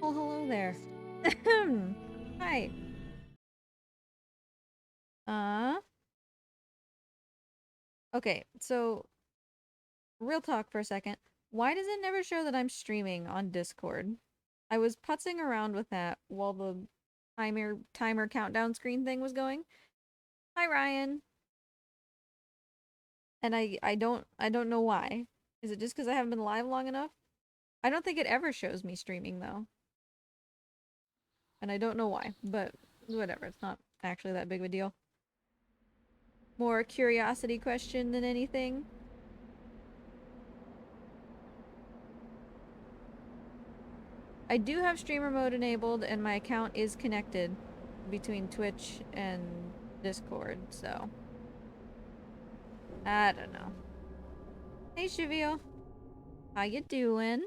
Oh, hello there. Hi. Uh, okay, so real talk for a second. Why does it never show that I'm streaming on Discord? I was putzing around with that while the timer countdown screen thing was going. Hi, Ryan. And I don't know why. Is it just because I haven't been live long enough? I don't think it ever shows me streaming though. And I don't know why, but whatever, it's not actually that big of a deal. More curiosity question than anything. I do have streamer mode enabled and my account is connected between Twitch and Discord, so I don't know. Hey Shivio, how you doing?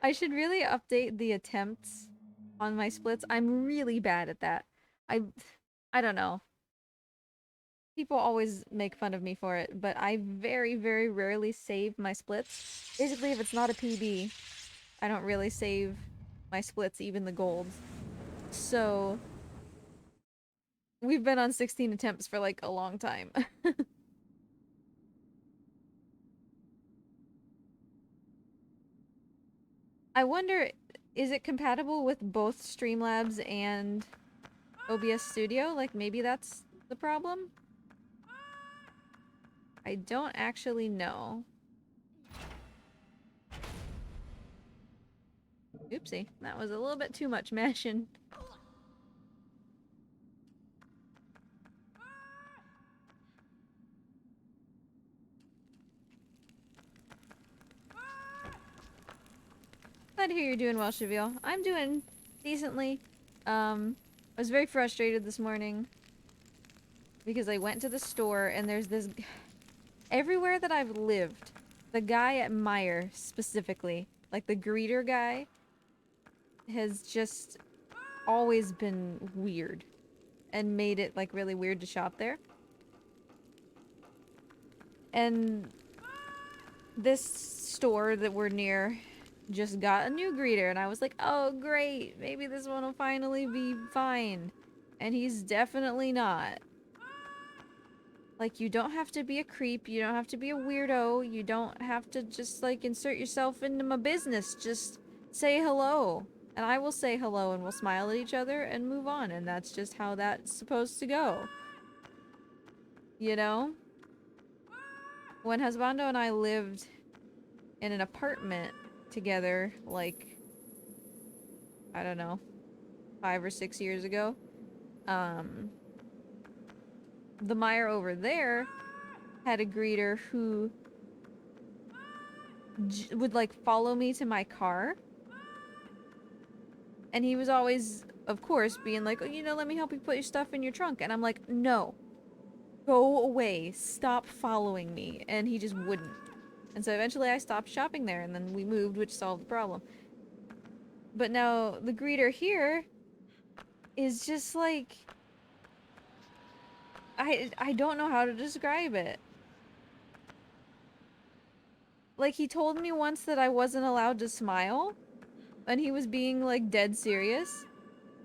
I should really update the attempts on my splits. I'm really bad at that. I I don't know. People always make fun of me for it, but I very, very rarely save my splits. Basically, if it's not a PB, I don't really save my splits, even the golds. So we've been on 16 attempts for like a long time. I wonder, is it compatible with both Streamlabs and OBS Studio? Like maybe that's the problem? I don't actually know. Oopsie, that was a little bit too much mashing. Glad to hear you're doing well, Cheville. I'm doing decently. I was very frustrated this morning because I went to the store and there's this... Everywhere that I've lived, the guy at Meijer specifically, like the greeter guy, has just always been weird and made it like really weird to shop there. And this store that we're near just got a new greeter and I was like, oh great, maybe this one will finally be fine. And he's definitely not. Like, you don't have to be a creep, you don't have to be a weirdo, you don't have to just like insert yourself into my business, just say hello. And I will say hello and we'll smile at each other and move on, and that's just how that's supposed to go. You know? When Husbando and I lived in an apartment together, like, I don't know, 5 or 6 years ago, the Meyer over there had a greeter who would like follow me to my car, and he was always, of course, being like, oh, you know, let me help you put your stuff in your trunk, and I'm like, no, go away, stop following me, and he just wouldn't. And so eventually I stopped shopping there, and then we moved, which solved the problem. But now the greeter here is just like, I don't know how to describe it. Like, he told me once that I wasn't allowed to smile, and he was being like dead serious.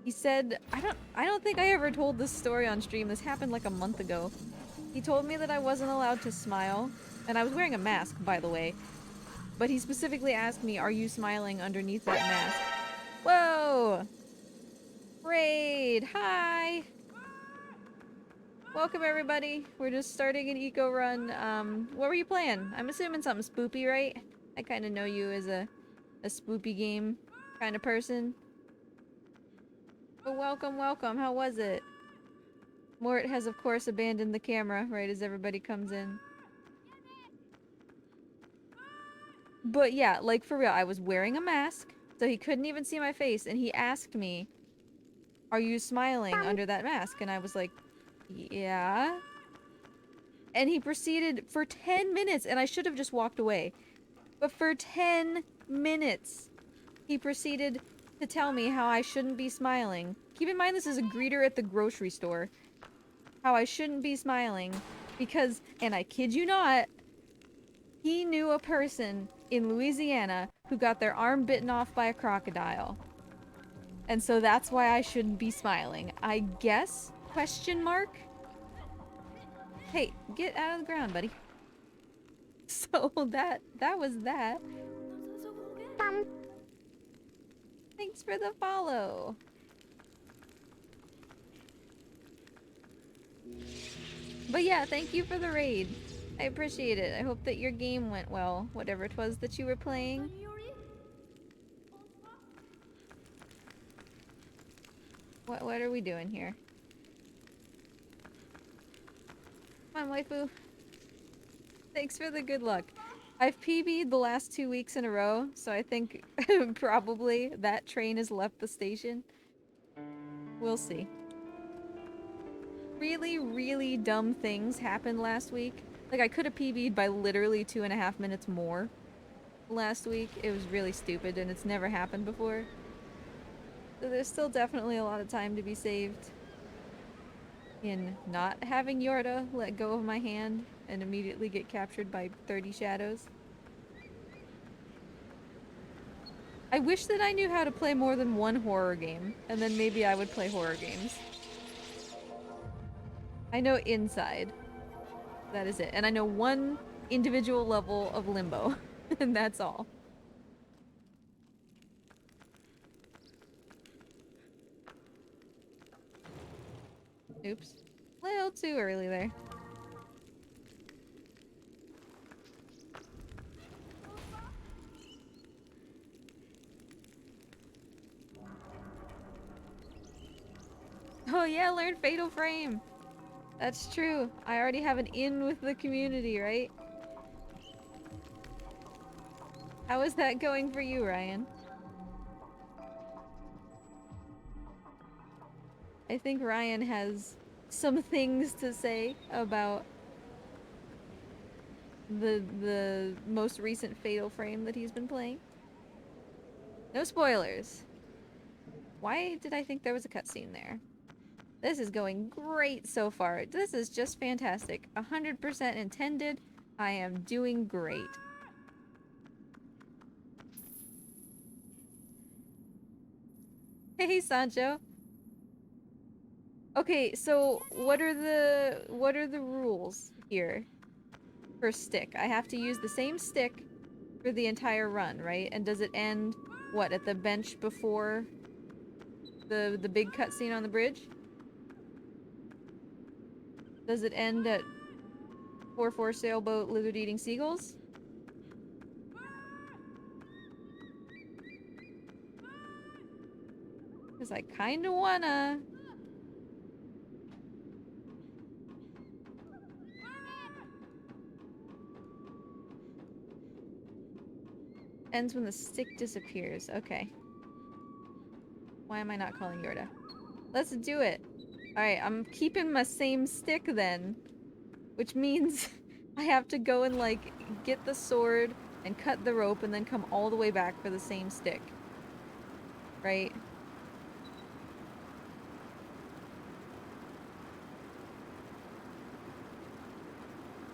He said, I don't think I ever told this story on stream. This happened like a month ago. He told me that I wasn't allowed to smile, and I was wearing a mask, by the way. But he specifically asked me, are you smiling underneath that mask? Whoa! Raid! Hi! Welcome, everybody. We're just starting an eco run. What were you playing? I'm assuming something spoopy, right? I kind of know you as a spoopy game kind of person. But welcome, welcome. How was it? Mort has, of course, abandoned the camera right as everybody comes in. But yeah, like for real, I was wearing a mask, so he couldn't even see my face, and he asked me, are you smiling under that mask? And I was like, yeah. And he proceeded for 10 minutes, and I should have just walked away. But for 10 minutes, he proceeded to tell me how I shouldn't be smiling. Keep in mind this is a greeter at the grocery store. How I shouldn't be smiling because, and I kid you not, He knew a person in Louisiana who got their arm bitten off by a crocodile. And so that's why I shouldn't be smiling. I guess? Question mark? Hey, get out of the ground, buddy. So that was that. Thanks for the follow. But yeah, thank you for the raid. I appreciate it. I hope that your game went well, whatever it was that you were playing. What are we doing here? Come on, waifu. Thanks for the good luck. I've PB'd the last 2 weeks in a row, so I think probably that train has left the station. We'll see. Really, really dumb things happened last week. Like, I could have PB'd by literally 2.5 minutes more last week. It was really stupid, and it's never happened before. So there's still definitely a lot of time to be saved in not having Yorda let go of my hand and immediately get captured by 30 shadows. I wish that I knew how to play more than one horror game, and then maybe I would play horror games. I know Inside. That is it. And I know one individual level of Limbo. And that's all. Oops. A little too early there. Oh yeah, learn Fatal Frame! That's true. I already have an in with the community, right? How is that going for you, Ryan? I think Ryan has some things to say about the most recent Fatal Frame that he's been playing. No spoilers. Why did I think there was a cutscene there? This is going great so far. This is just fantastic. 100% intended. I am doing great. Hey, Sancho. Okay, so what are the rules here for stick? I have to use the same stick for the entire run, right? And does it end what, at the bench before the big cutscene on the bridge? Does it end at 4-4 sailboat lizard eating seagulls? Cause I kinda wanna. Ends when the stick disappears. Okay. Why am I not calling Yorda? Let's do it. Alright, I'm keeping my same stick then. Which means I have to go and, like, get the sword and cut the rope and then come all the way back for the same stick. Right?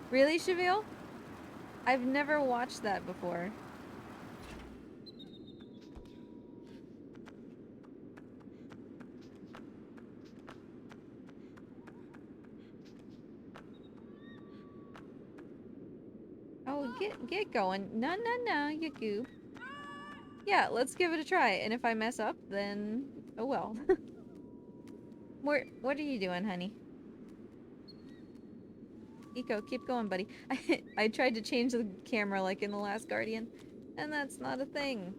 Really, Cheville? I've never watched that before. Oh, get going. No, you goob. Yeah, let's give it a try. And if I mess up, then oh well. What are you doing, honey? Eco, keep going, buddy. I tried to change the camera like in The Last Guardian, and that's not a thing.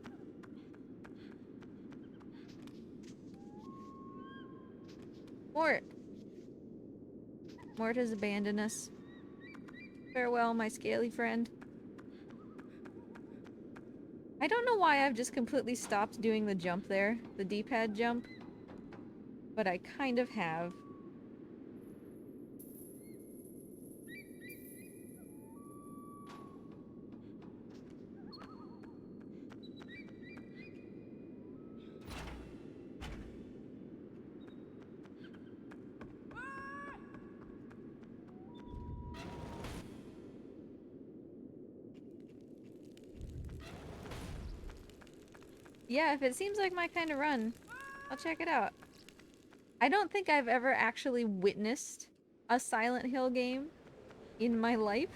Mort! Mort has abandoned us. Farewell, my scaly friend. I don't know why I've just completely stopped doing the jump there, the D-pad jump, but I kind of have. Yeah, if it seems like my kind of run, I'll check it out. I don't think I've ever actually witnessed a Silent Hill game in my life.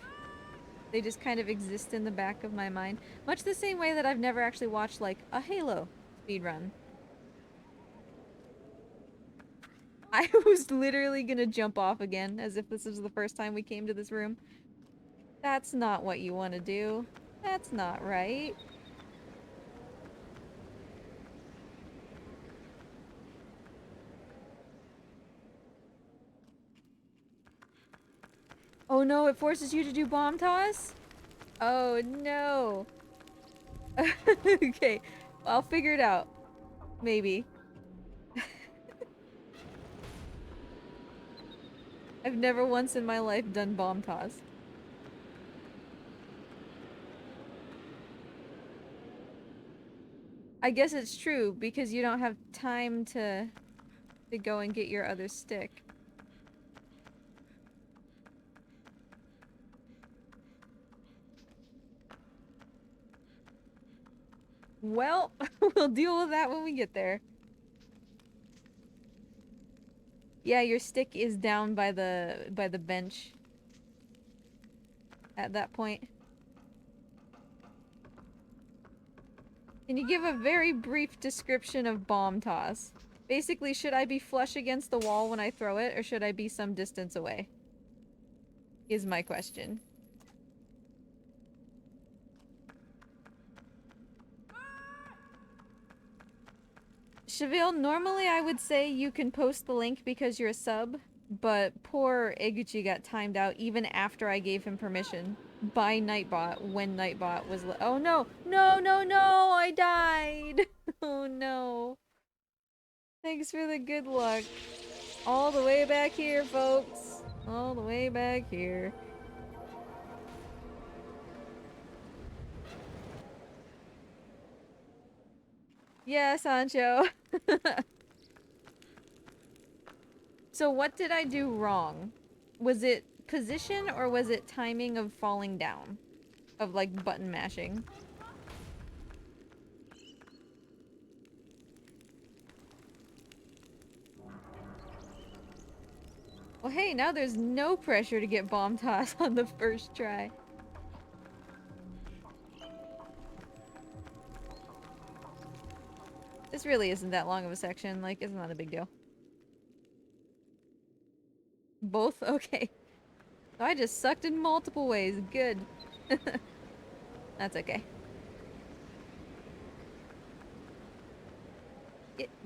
They just kind of exist in the back of my mind. Much the same way that I've never actually watched, like, a Halo speedrun. I was literally gonna jump off again, as if this was the first time we came to this room. That's not what you want to do. That's not right. Oh no, it forces you to do bomb toss? Oh no. Okay, I'll figure it out. Maybe. I've never once in my life done bomb toss. I guess it's true, because you don't have time to go and get your other stick. Well, we'll deal with that when we get there. Yeah, your stick is down by the bench at that point. Can you give a very brief description of bomb toss? Basically, should I be flush against the wall when I throw it, or should I be some distance away? Is my question. Cheville, normally I would say you can post the link because you're a sub, but poor Eguchi got timed out even after I gave him permission by Nightbot when Nightbot was oh no! No, no, no! I died! Oh no. Thanks for the good luck. All the way back here, folks. All the way back here. Yeah, Sancho. So what did I do wrong? Was it position or was it timing of falling down? Of like button mashing? Well hey, now there's no pressure to get bomb toss on the first try. This really isn't that long of a section, like it's not a big deal. Both? Okay. So I just sucked in multiple ways. Good. That's okay.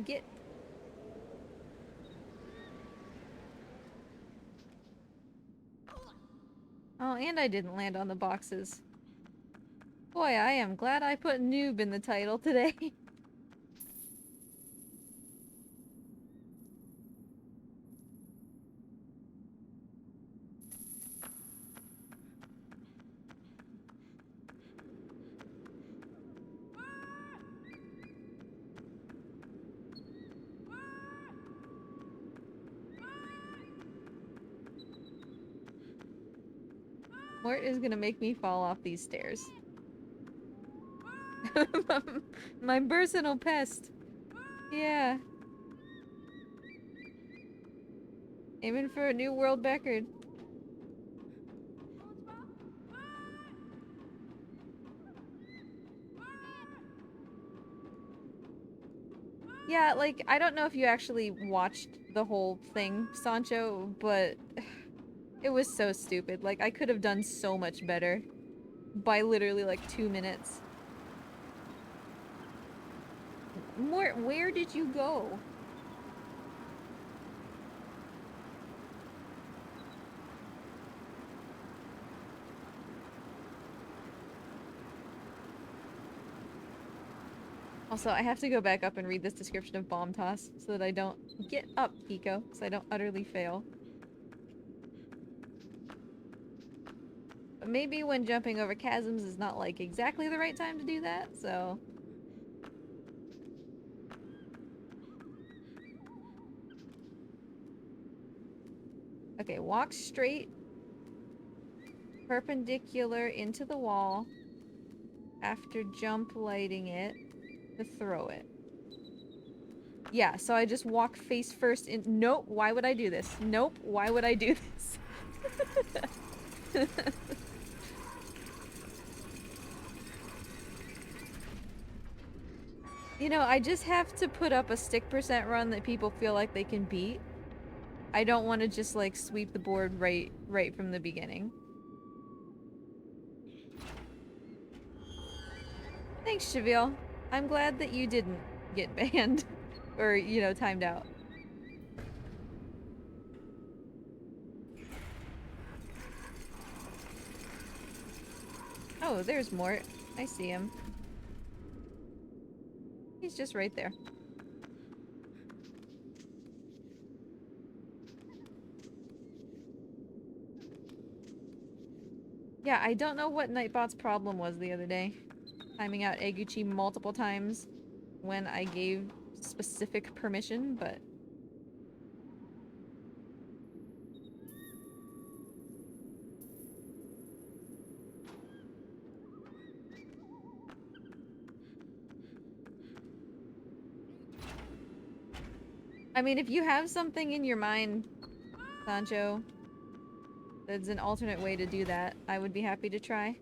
Get. Oh, and I didn't land on the boxes. Boy, I am glad I put noob in the title today. Mort is gonna make me fall off these stairs. My personal pest. Yeah. Aiming for a new world record. Yeah, like, I don't know if you actually watched the whole thing, Sancho, but it was so stupid. Like, I could have done so much better by literally like 2 minutes. Mort, where did you go? Also, I have to go back up and read this description of bomb toss so that I don't get up, Kiko, so I don't utterly fail. But maybe when jumping over chasms is not like exactly the right time to do that, so... Okay, walk straight, perpendicular into the wall after jump lighting it. to throw it. Yeah, so I just walk face first in- Nope, why would I do this? Nope, why would I do this? You know, I just have to put up a stick percent run that people feel like they can beat. I don't want to just, like, sweep the board right from the beginning. Thanks, Cheville. I'm glad that you didn't get banned. Or, you know, timed out. Oh, there's Mort. I see him. He's just right there. Yeah, I don't know what Nightbot's problem was the other day. Timing out Eguchi multiple times when I gave specific permission, but... I mean, if you have something in your mind, Sancho, that's an alternate way to do that, I would be happy to try.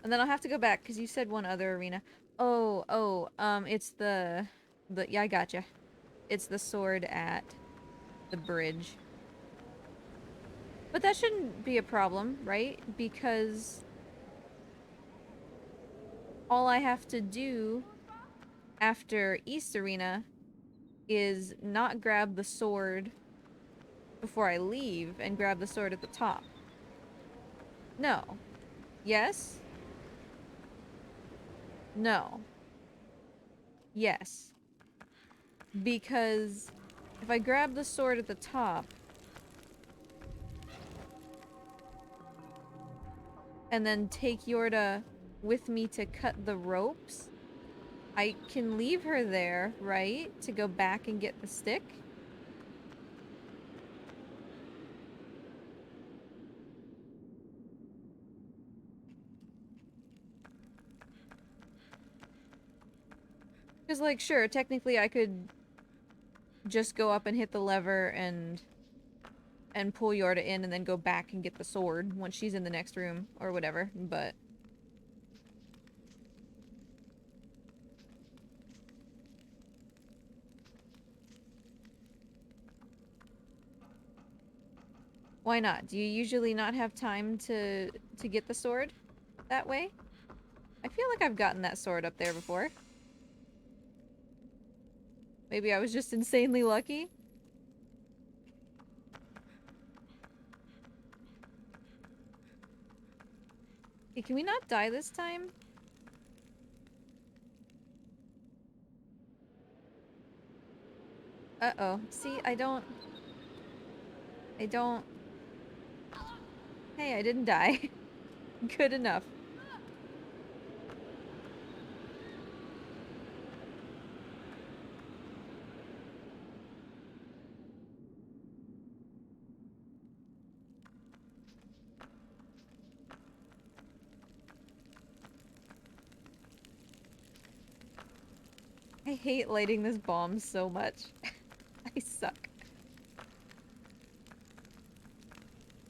And then I'll have to go back, because you said one other arena. It's yeah, I gotcha. It's the sword at the bridge. But that shouldn't be a problem, right? Because all I have to do after East Arena is not grab the sword before I leave and grab the sword at the top. No. Yes? No. Yes. Because if I grab the sword at the top and then take Yorda with me to cut the ropes, I can leave her there, right? To go back and get the stick? Because, like, sure, technically I could just go up and hit the lever and pull Yorda in and then go back and get the sword once she's in the next room or whatever, but... Why not? Do you usually not have time to get the sword that way? I feel like I've gotten that sword up there before. Maybe I was just insanely lucky? Hey, can we not die this time? Uh-oh. See, I don't... Hey, I didn't die. Good enough. I hate lighting this bomb so much. I suck.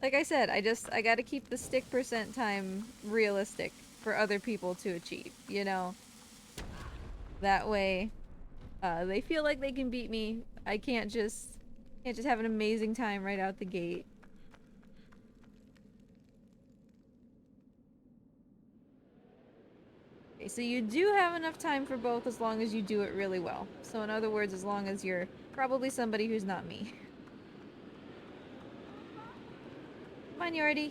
Like I said, I gotta keep the stick percent time realistic for other people to achieve, you know? That way, they feel like they can beat me. I can't just have an amazing time right out the gate. Okay, so you do have enough time for both as long as you do it really well. So in other words, as long as you're probably somebody who's not me. Come on, Yordi.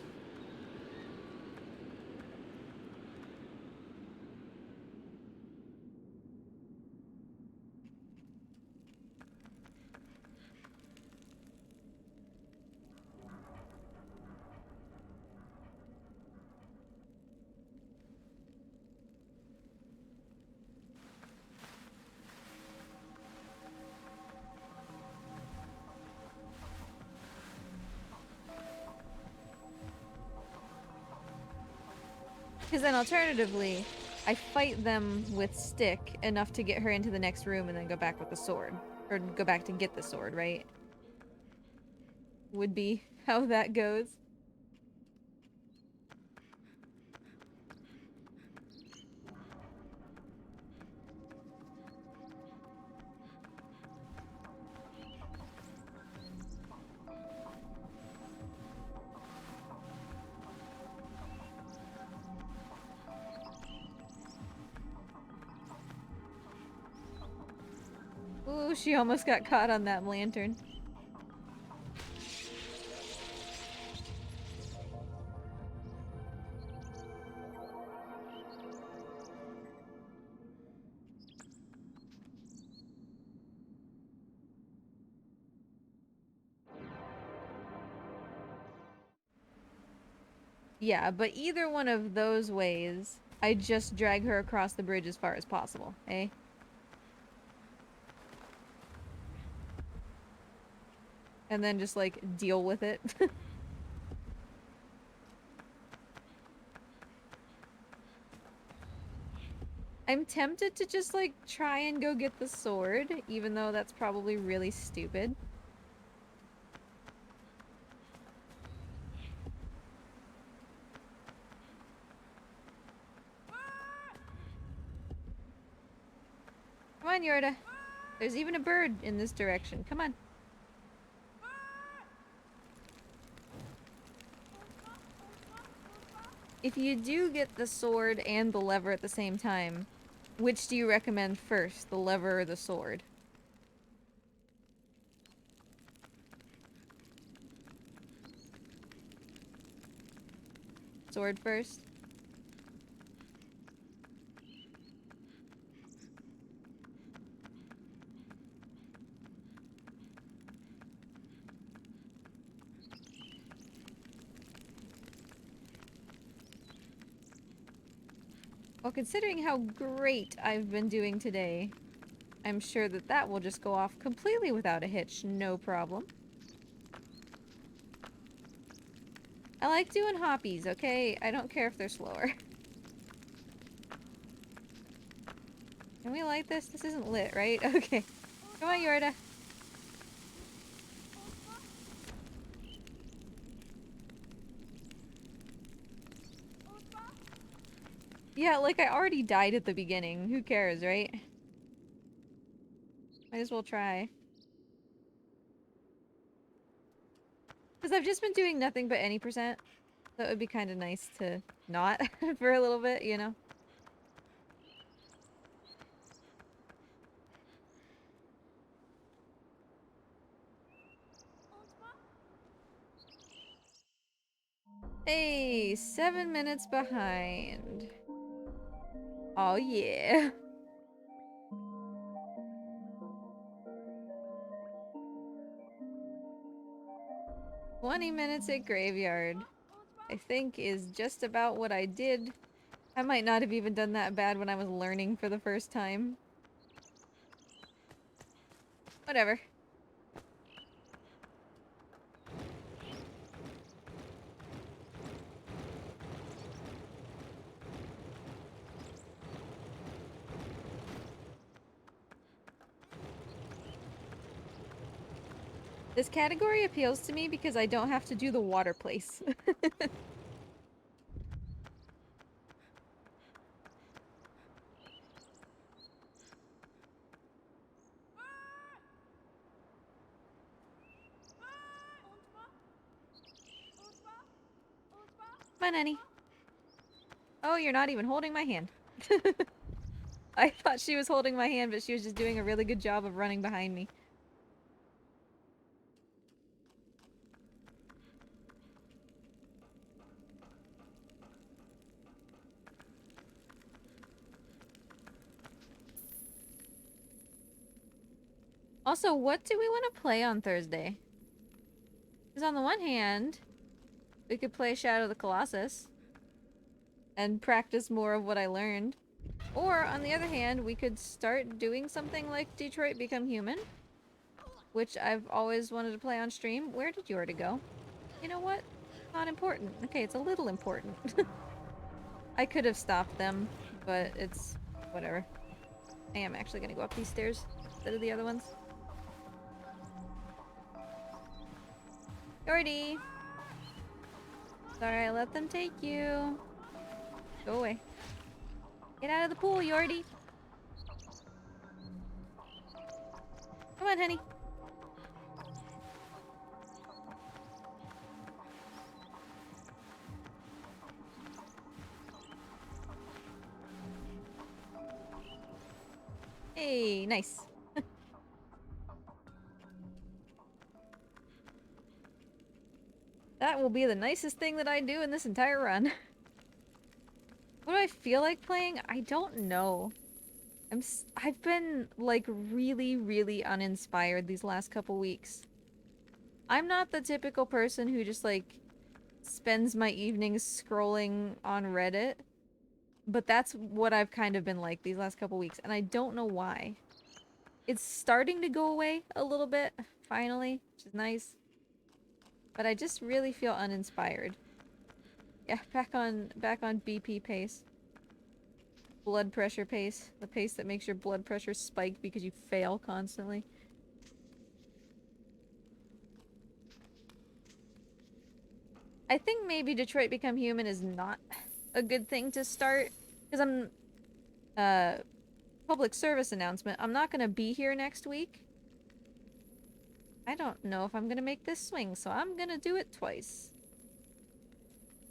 Because then alternatively, I fight them with stick enough to get her into the next room and then go back with the sword. Or go back to get the sword, right? Would be how that goes. Ooh, she almost got caught on that lantern. Yeah, but either one of those ways, I just drag her across the bridge as far as possible, eh? And then just, like, deal with it. I'm tempted to just, like, try and go get the sword, even though that's probably really stupid. Come on, Yorda. There's even a bird in this direction. Come on. If you do get the sword and the lever at the same time, which do you recommend first, the lever or the sword? Sword first? Well, considering how great I've been doing today, I'm sure that that will just go off completely without a hitch, no problem. I like doing hoppies, okay? I don't care if they're slower. Can we light this? This isn't lit, right? Okay. Come on, Yorda. Yeah, like I already died at the beginning. Who cares, right? Might as well try. Because I've just been doing nothing but any percent. So it would be kind of nice to not for a little bit, you know? Hey, 7 minutes behind. Oh yeah. 20 minutes at graveyard, I think is just about what I did. I might not have even done that bad when I was learning for the first time. Whatever. This category appeals to me because I don't have to do the water place. Come on, Annie. Oh, you're not even holding my hand. I thought she was holding my hand, but she was just doing a really good job of running behind me. Also, what do we want to play on Thursday? Because on the one hand, we could play Shadow of the Colossus and practice more of what I learned. Or, on the other hand, we could start doing something like Detroit Become Human, which I've always wanted to play on stream. Where did you already go? You know what? Not important. Okay, it's a little important. I could have stopped them, but it's whatever. I am actually gonna go up these stairs instead of the other ones. Yordi! Sorry, I let them take you. Go away. Get out of the pool, Yordi! Come on, honey. Hey, nice. That will be the nicest thing that I do in this entire run. What do I feel like playing? I don't know. I've been, like, really, really uninspired these last couple weeks. I'm not the typical person who just, like, spends my evenings scrolling on Reddit. But that's what I've kind of been like these last couple weeks, and I don't know why. It's starting to go away a little bit, finally, which is nice. But I just really feel uninspired. Yeah, back on BP pace. Blood pressure pace. The pace that makes your blood pressure spike because you fail constantly. I think maybe Detroit Become Human is not a good thing to start. Because public service announcement. I'm not gonna be here next week. I don't know if I'm gonna make this swing, so I'm gonna do it twice.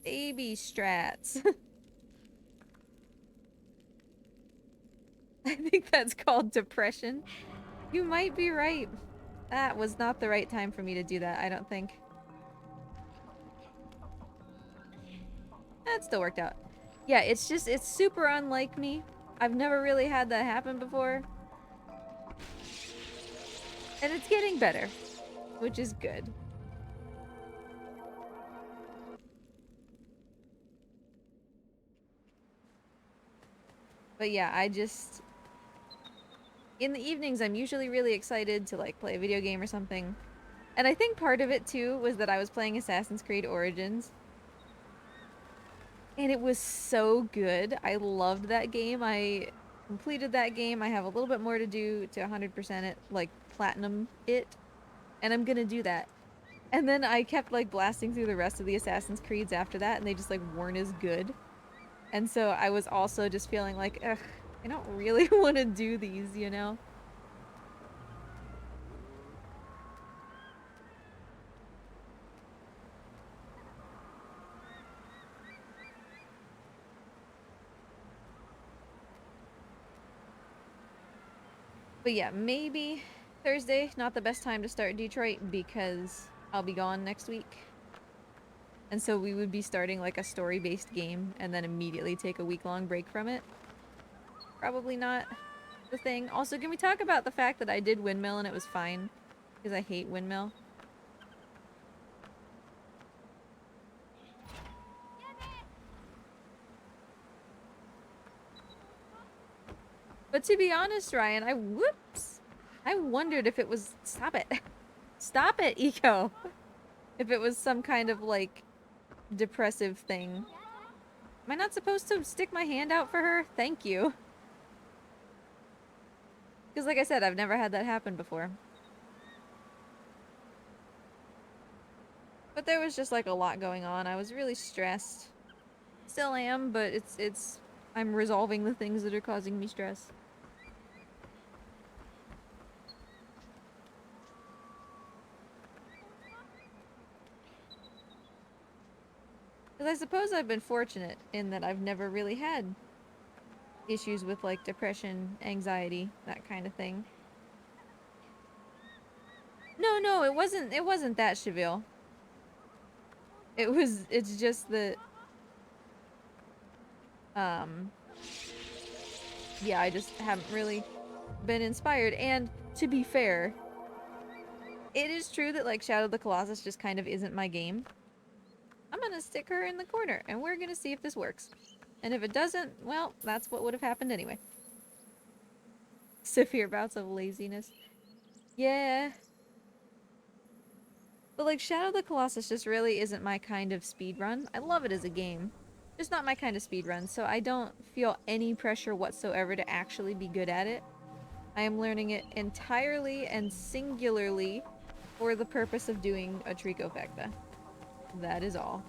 Baby strats. I think that's called depression. You might be right. That was not the right time for me to do that, I don't think. That still worked out. Yeah, it's super unlike me. I've never really had that happen before. And it's getting better, which is good. But yeah, in the evenings, I'm usually really excited to, like, play a video game or something. And I think part of it, too, was that I was playing Assassin's Creed Origins. And it was so good. I loved that game. I completed that game. I have a little bit more to do to 100% it, like, platinum it. And I'm gonna do that. And then I kept, like, blasting through the rest of the Assassin's Creeds after that, and they just, like, weren't as good. And so I was also just feeling like, ugh, I don't really want to do these, you know? But yeah, maybe Thursday, not the best time to start Detroit because I'll be gone next week. And so we would be starting like a story-based game and then immediately take a week-long break from it. Probably not the thing. Also, can we talk about the fact that I did windmill and it was fine? Because I hate windmill. But to be honest, Ryan, whoops! I wondered if it was- stop it. Stop it, Eco! If it was some kind of, like, depressive thing. Am I not supposed to stick my hand out for her? Thank you. Because like I said, I've never had that happen before. But there was just like a lot going on. I was really stressed. Still am, but I'm resolving the things that are causing me stress. Because I suppose I've been fortunate in that I've never really had issues with like depression, anxiety, that kind of thing. No, it wasn't that Cheville. It's just that, yeah, I just haven't really been inspired. And to be fair, it is true that like Shadow of the Colossus just kind of isn't my game. I'm gonna stick her in the corner and we're gonna see if this works. And if it doesn't, well, that's what would have happened anyway. Severe bouts of laziness. Yeah. But like Shadow of the Colossus just really isn't my kind of speed run. I love it as a game. Just not my kind of speed run, so I don't feel any pressure whatsoever to actually be good at it. I am learning it entirely and singularly for the purpose of doing a tricofecta. That is all.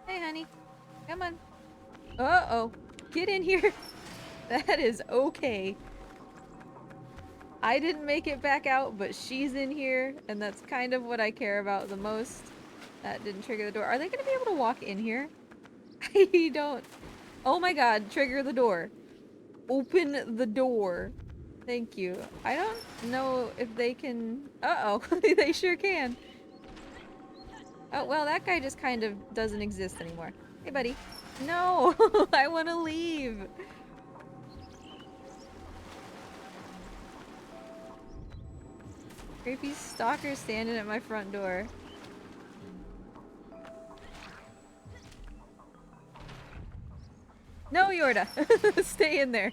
Hey, honey. Come on. Uh-oh. Get in here. That is okay. I didn't make it back out, but she's in here, and that's kind of what I care about the most. That didn't trigger the door. Are they gonna be able to walk in here? I don't... Oh my god, trigger the door. Open the door. Thank you. I don't know if they can... Uh-oh. They sure can. Oh, well, that guy just kind of doesn't exist anymore. Hey, buddy. No! I want to leave! Creepy stalker standing at my front door. No, Yorda! Stay in there.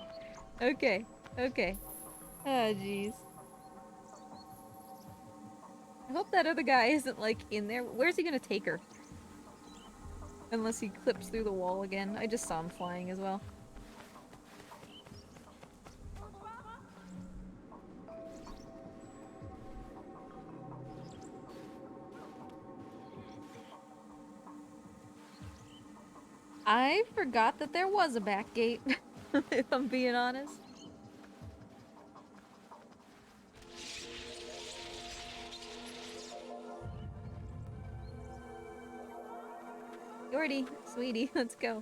Okay. Okay. Oh, jeez. I hope that other guy isn't, like, in there. Where's he gonna take her? Unless he clips through the wall again. I just saw him flying as well. I forgot that there was a back gate, if I'm being honest. Yordi, sweetie, let's go.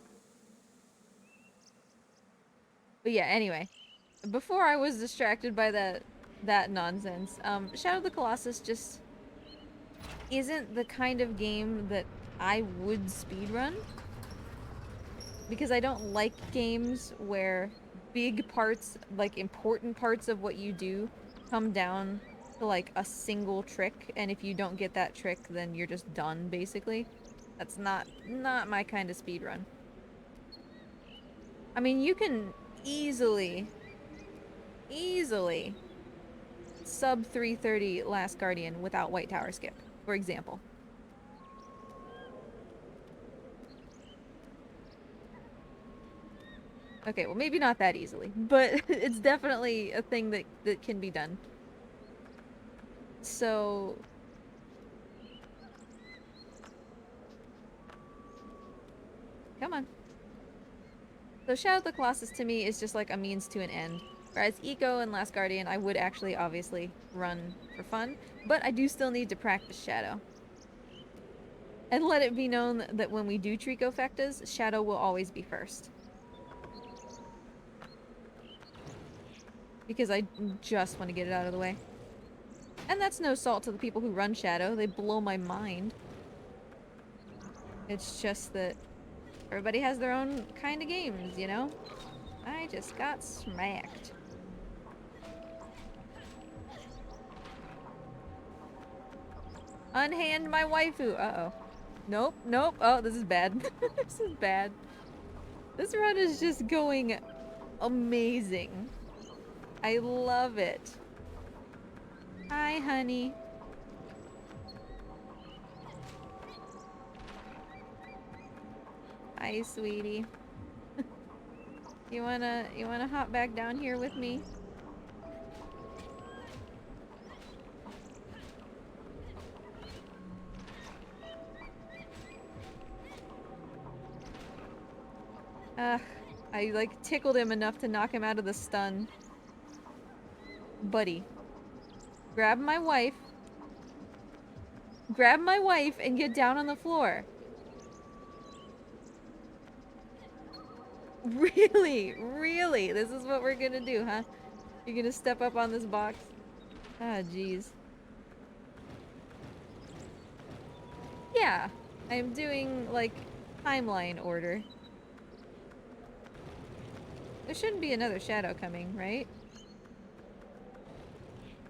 But yeah, anyway. Before I was distracted by that nonsense, Shadow of the Colossus just isn't the kind of game that I would speedrun. Because I don't like games where big parts, like important parts of what you do, come down to like a single trick, and if you don't get that trick, then you're just done, basically. That's not my kind of speedrun. I mean, you can easily sub 330 Last Guardian without White Tower skip, for example. Okay, well maybe not that easily, but it's definitely a thing that can be done. So... Come on. So Shadow of the Colossus to me is just like a means to an end. Whereas ICO and Last Guardian I would actually obviously run for fun, but I do still need to practice Shadow. And let it be known that when we do tricofectas, Shadow will always be first. Because I just want to get it out of the way. And that's no salt to the people who run Shadow, they blow my mind. It's just that everybody has their own kind of games, you know? I just got smacked. Unhand my waifu! Uh-oh. Nope, nope. Oh, this is bad. This is bad. This run is just going amazing. I love it. Hi, honey. Hi, sweetie. You wanna hop back down here with me? I like tickled him enough to knock him out of the stun. Buddy. Grab my wife. Grab my wife and get down on the floor. Really? Really? This is what we're gonna do, huh? You're gonna step up on this box? Ah, jeez. Yeah. I'm doing, like, timeline order. There shouldn't be another shadow coming, right?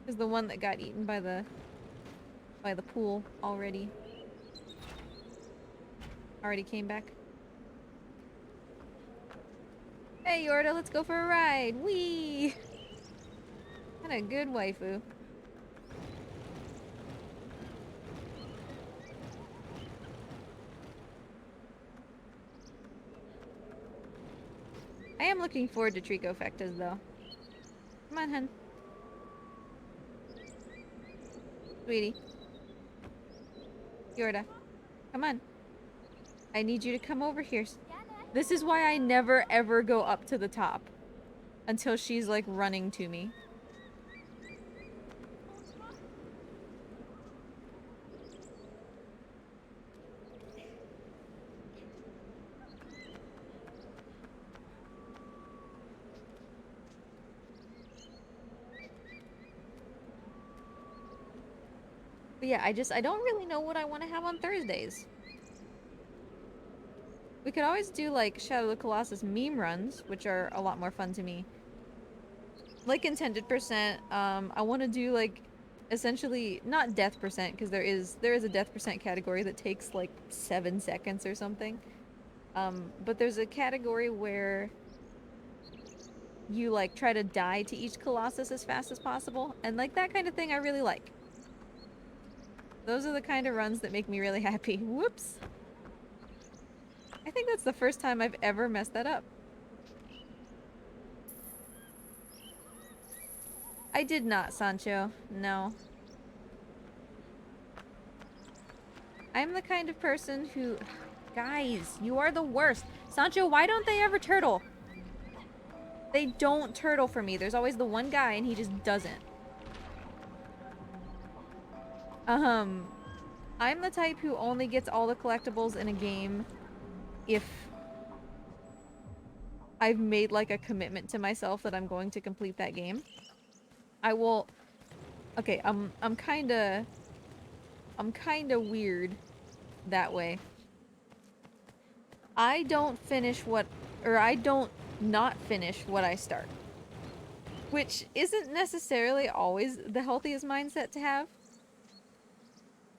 Is the one that got eaten by the pool already came back. Hey, Yorda, let's go for a ride. Whee! What a good waifu. I am looking forward to Trico Fectas, though. Come on, hun. Sweetie. Yorda. Come on. I need you to come over here. This is why I never ever go up to the top. Until she's like running to me. But yeah, I don't really know what I want to have on Thursdays. We could always do like Shadow of the Colossus meme runs, which are a lot more fun to me. Like Intended Percent, I want to do like essentially not death percent because there is a death percent category that takes like 7 seconds or something. But there's a category where you like try to die to each Colossus as fast as possible, and like that kind of thing I really like. Those are the kind of runs that make me really happy. Whoops. I think that's the first time I've ever messed that up. I did not, Sancho. No. I'm the kind of person who... Guys, you are the worst. Sancho, why don't they ever turtle? They don't turtle for me. There's always the one guy and he just doesn't. I'm the type who only gets all the collectibles in a game if I've made like a commitment to myself that I'm going to complete that game. I will... Okay, I'm kinda weird that way. I don't finish what... Or I don't not finish what I start. Which isn't necessarily always the healthiest mindset to have.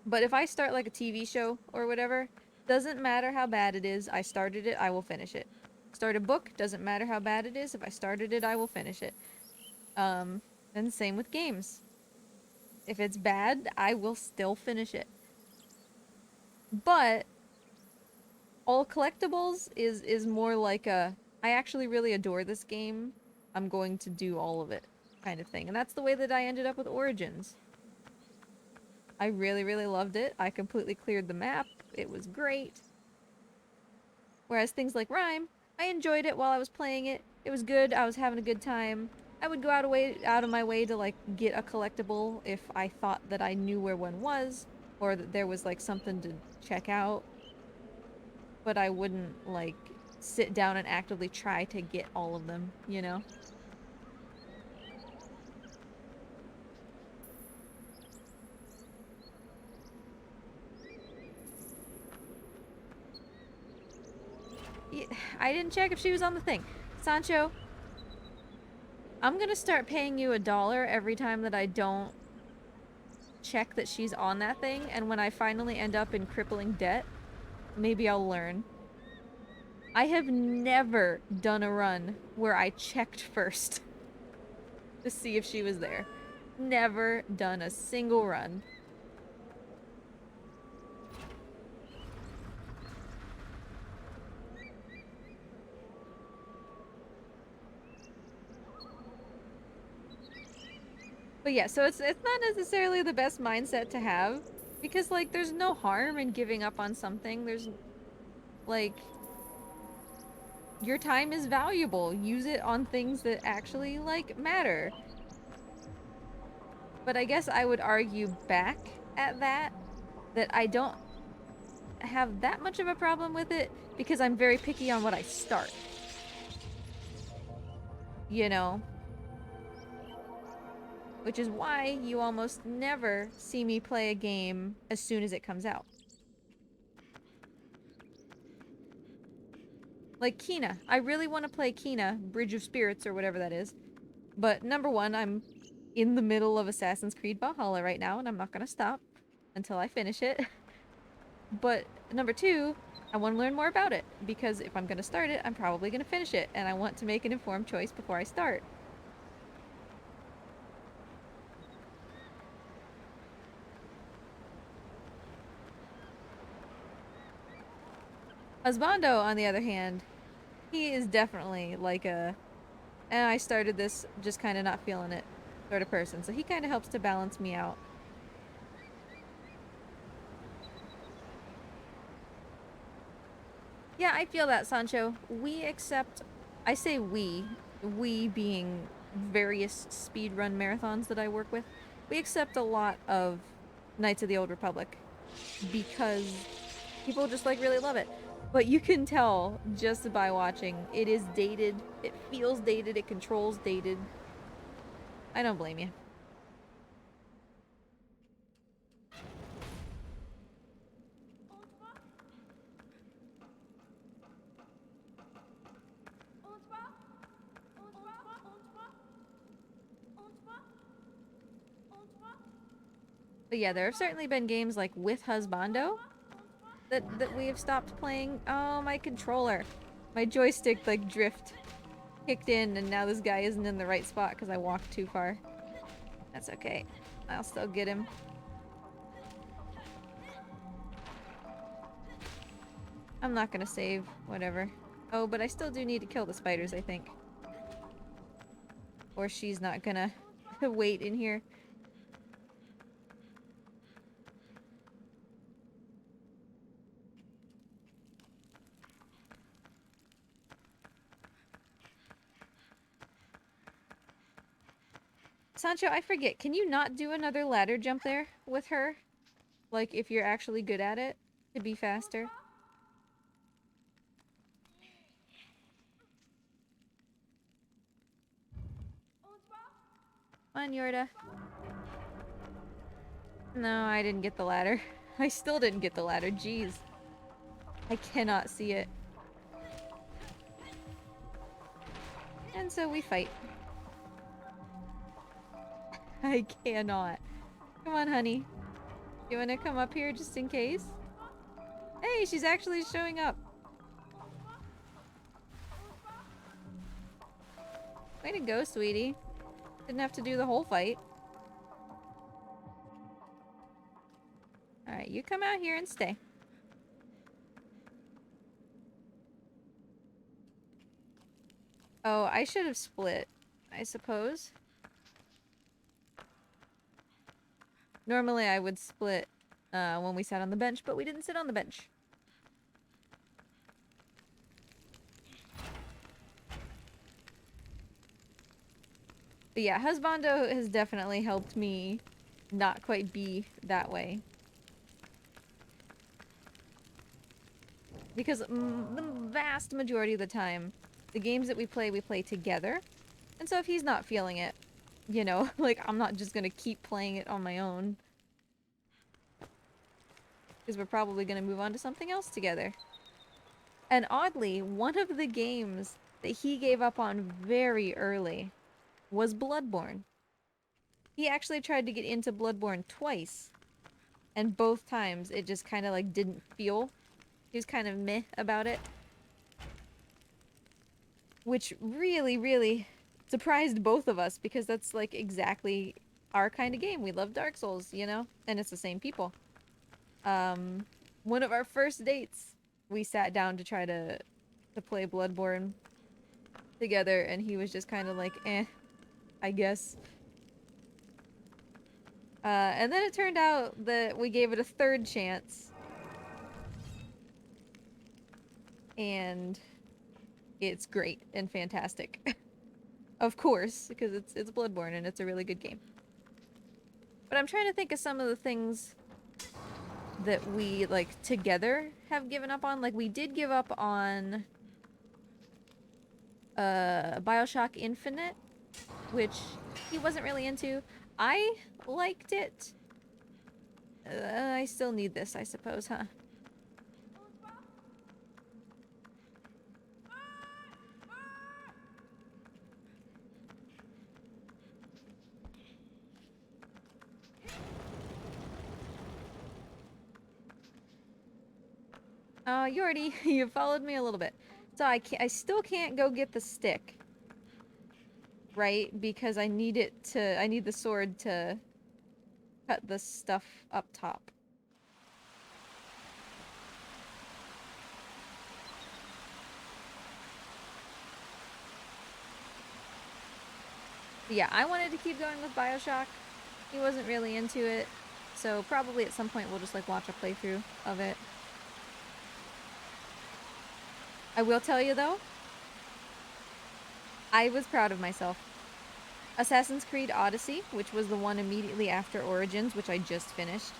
But if I start like a TV show or whatever, doesn't matter how bad it is, I started it, I will finish it. Start a book, doesn't matter how bad it is, if I started it, I will finish it. And same with games. If it's bad, I will still finish it. But all collectibles is more like a, I actually really adore this game, I'm going to do all of it kind of thing. And that's the way that I ended up with Origins. I really, really loved it. I completely cleared the map. It was great. Whereas things like Rhyme, I enjoyed it while I was playing it. It was good. I was having a good time. I would go out of my way to like get a collectible if I thought that I knew where one was or that there was like something to check out. But I wouldn't like sit down and actively try to get all of them, you know? I didn't check if she was on the thing. Sancho, I'm gonna start paying you $1 every time that I don't check that she's on that thing, and when I finally end up in crippling debt, maybe I'll learn. I have never done a run where I checked first to see if she was there. Never done a single run. But yeah, so it's not necessarily the best mindset to have, because like there's no harm in giving up on something. There's like your time is valuable. Use it on things that actually like matter. But I guess I would argue back at that I don't have that much of a problem with it because I'm very picky on what I start. You know? Which is why you almost never see me play a game as soon as it comes out. Like Kena. I really want to play Kena, Bridge of Spirits or whatever that is. But number one, I'm in the middle of Assassin's Creed Valhalla right now and I'm not gonna stop until I finish it. But Number two, I want to learn more about it, because if I'm going to start it, I'm probably going to finish it, and I want to make an informed choice before I start. Husbando, on the other hand, he is definitely like a, I started this just kind of not feeling it sort of person, so he kind of helps to balance me out. Yeah, I feel that, Sancho. We accept, I say we being various speedrun marathons that I work with, we accept a lot of Knights of the Old Republic because people just like really love it. But you can tell just by watching, it is dated, it feels dated, it controls dated. I don't blame you. But yeah, there have certainly been games like with Husbando that we have stopped playing. Oh, my controller. My joystick like drift kicked in, and now this guy isn't in the right spot because I walked too far. That's okay. I'll still get him. I'm not gonna save. Whatever. Oh, but I still do need to kill the spiders, I think. Or she's not gonna wait in here. Sancho, I forget. Can you not do another ladder jump there with her? Like, if you're actually good at it, to be faster? Come on, Yorda. No, I didn't get the ladder. I still didn't get the ladder. Jeez. I cannot see it. And so we fight. I cannot. Come on, honey. You wanna come up here just in case? Hey, she's actually showing up. Way to go, sweetie. Didn't have to do the whole fight. Alright, you come out here and stay. Oh, I should have split, I suppose. Normally I would split when we sat on the bench, but we didn't sit on the bench. But yeah, Husbando has definitely helped me not quite be that way. Because the vast majority of the time, the games that we play together. And so if he's not feeling it, you know, like, I'm not just gonna keep playing it on my own. Because we're probably gonna move on to something else together. And oddly, one of the games that he gave up on very early was Bloodborne. He actually tried to get into Bloodborne twice. And both times, it just kind of, like, didn't feel. He was kind of meh about it. Which really, really surprised both of us, because that's, like, exactly our kind of game. We love Dark Souls, you know? And it's the same people. One of our first dates, we sat down to try to play Bloodborne together, and he was just kind of like, eh, I guess. And then it turned out that we gave it a third chance. And it's great and fantastic. Of course, because it's Bloodborne and it's a really good game. But I'm trying to think of some of the things that we, like, together have given up on. Like, we did give up on BioShock Infinite, which he wasn't really into. I liked it. I still need this, I suppose, huh? Yordi, you followed me a little bit. So I still can't go get the stick. Right? Because I need the sword to cut the stuff up top. Yeah, I wanted to keep going with BioShock. He wasn't really into it. So probably at some point we'll just like watch a playthrough of it. I will tell you though, I was proud of myself. Assassin's Creed Odyssey, which was the one immediately after Origins, which I just finished.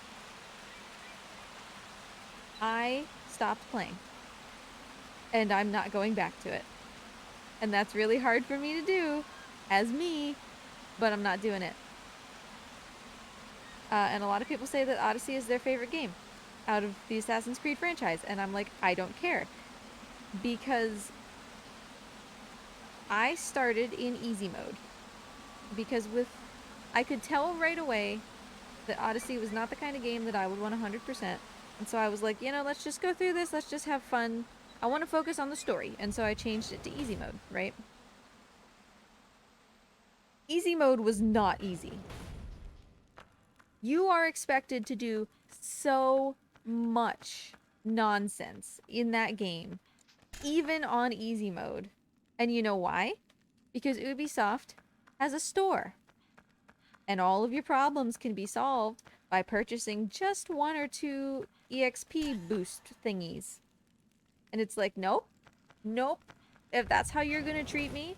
I stopped playing. And I'm not going back to it. And that's really hard for me to do, as me, but I'm not doing it. And a lot of people say that Odyssey is their favorite game out of the Assassin's Creed franchise, and I'm like, I don't care. Because I started in easy mode. Because I could tell right away that Odyssey was not the kind of game that I would want 100%. And so I was like, you know, let's just go through this, let's just have fun. I want to focus on the story, and so I changed it to easy mode, right? Easy mode was not easy. You are expected to do so much nonsense in that game, even on easy mode. And you know why? Because Ubisoft has a store. And all of your problems can be solved by purchasing just 1 or 2 EXP boost thingies. And it's like, nope. Nope. If that's how you're gonna treat me,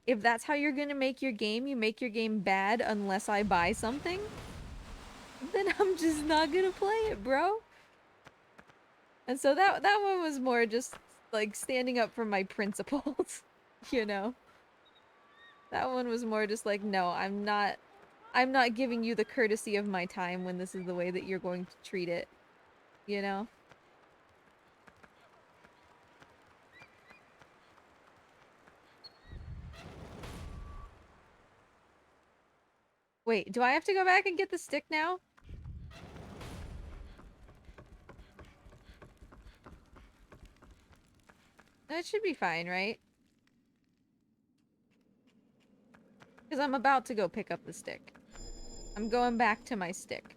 if that's how you're gonna make your game, you make your game bad unless I buy something, then I'm just not gonna play it, bro. And so that one was more just like standing up for my principles, you know? That one was more just like, no, I'm not giving you the courtesy of my time when this is the way that you're going to treat it, you know? Wait, do I have to go back and get the stick now? No, it should be fine, right? Because I'm about to go pick up the stick. I'm going back to my stick.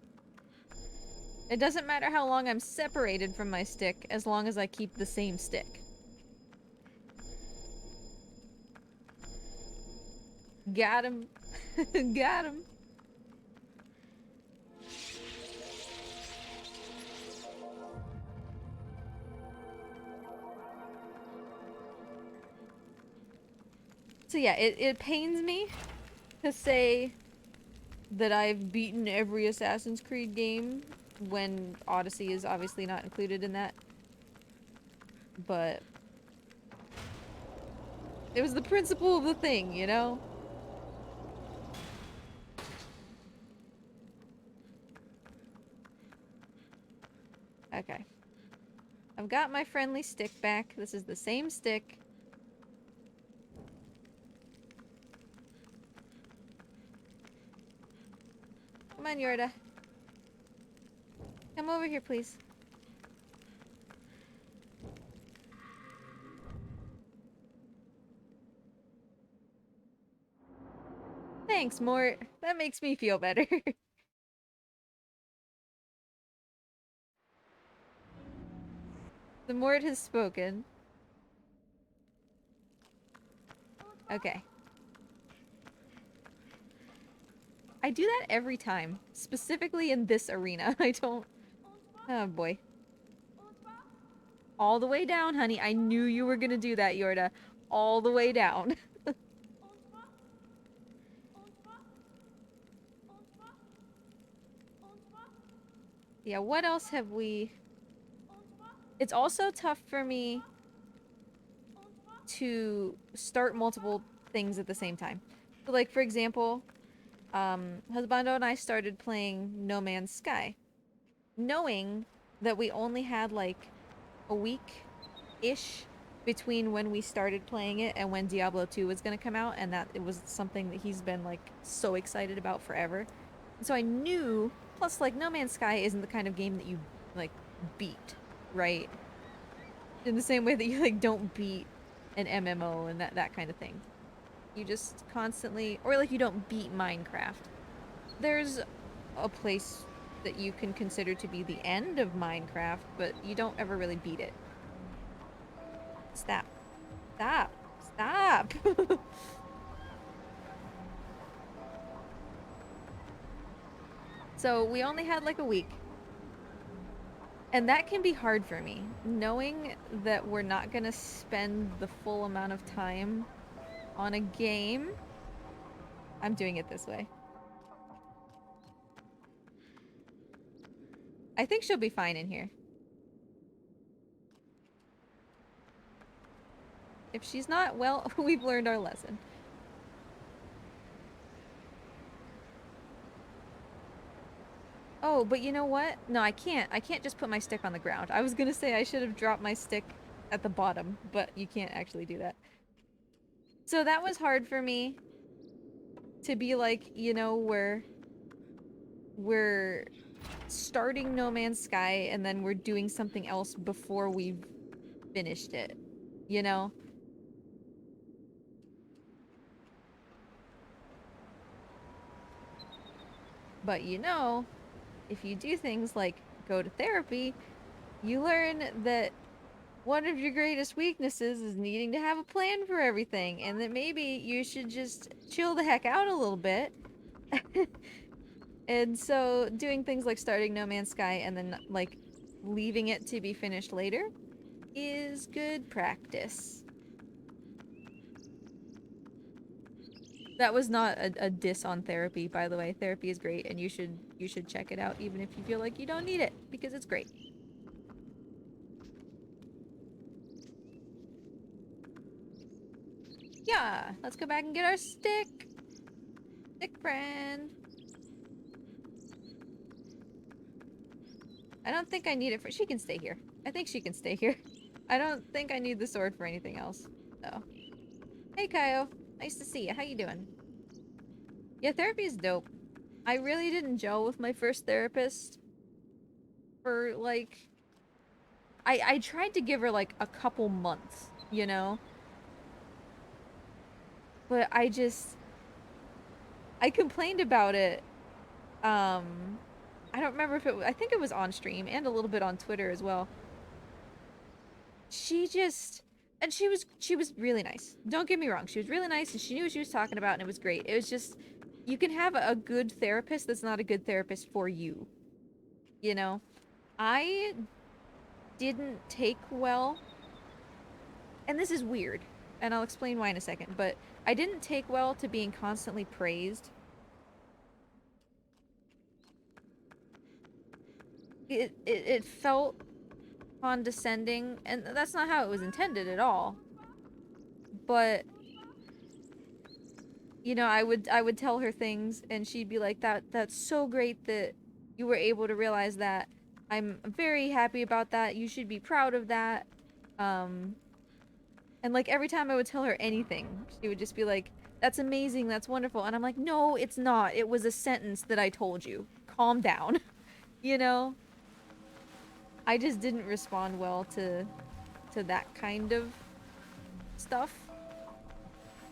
It doesn't matter how long I'm separated from my stick, as long as I keep the same stick. Got him. Got him. So yeah, it pains me to say that I've beaten every Assassin's Creed game when Odyssey is obviously not included in that. But it was the principle of the thing, you know? Okay. I've got my friendly stick back. This is the same stick. Come on, Yorda. Come over here, please. Thanks, Mort. That makes me feel better. The Mort has spoken. Okay. I do that every time. Specifically in this arena. I don't... Oh, boy. All the way down, honey. I knew you were gonna do that, Yorda. All the way down. Yeah, what else have we... It's also tough for me to start multiple things at the same time. So, like, for example, Husbando and I started playing No Man's Sky, knowing that we only had, like, a week-ish between when we started playing it and when Diablo 2 was gonna come out, and that it was something that he's been, like, so excited about forever. And so I knew, plus, like, No Man's Sky isn't the kind of game that you, like, beat, right? In the same way that you like don't beat an MMO and that kind of thing. You just constantly, or like you don't beat Minecraft. There's a place that you can consider to be the end of Minecraft, but you don't ever really beat it. Stop. Stop. Stop. So we only had like a week. And that can be hard for me, knowing that we're not gonna spend the full amount of time on a game. I'm doing it this way. I think she'll be fine in here. If she's not, well, we've learned our lesson. Oh, but you know what? No, I can't. I can't just put my stick on the ground. I was gonna say I should have dropped my stick at the bottom, but you can't actually do that. So that was hard for me to be like, you know, we're starting No Man's Sky and then we're doing something else before we've finished it, you know? But you know, if you do things like go to therapy, you learn that one of your greatest weaknesses is needing to have a plan for everything, and that maybe you should just chill the heck out a little bit. And so doing things like starting No Man's Sky and then like leaving it to be finished later is good practice. That was not a diss on therapy, by the way. Therapy is great, and you should check it out even if you feel like you don't need it, because it's great. Yeah, let's go back and get our stick. Stick friend. I don't think I need it for- she can stay here. I think she can stay here. I don't think I need the sword for anything else. So. Hey, Kaio. Nice to see you. How you doing? Yeah, therapy is dope. I really didn't gel with my first therapist for, like... I tried to give her, like, a couple months, you know? But I just... I complained about it, I don't remember if it was... I think it was on stream, and a little bit on Twitter as well. She just... And she was really nice. Don't get me wrong, she was really nice, and she knew what she was talking about, and it was great. It was just... You can have a good therapist that's not a good therapist for you. You know? I didn't take well... And this is weird, and I'll explain why in a second, but I didn't take well to being constantly praised. It felt condescending, and that's not how it was intended at all. But you know, I would tell her things, and she'd be like, that's so great that you were able to realize that. I'm very happy about that. You should be proud of that. And like every time I would tell her anything, she would just be like, that's amazing, that's wonderful. And I'm like, no, it's not. It was a sentence that I told you. Calm down. You know? I just didn't respond well to that kind of stuff.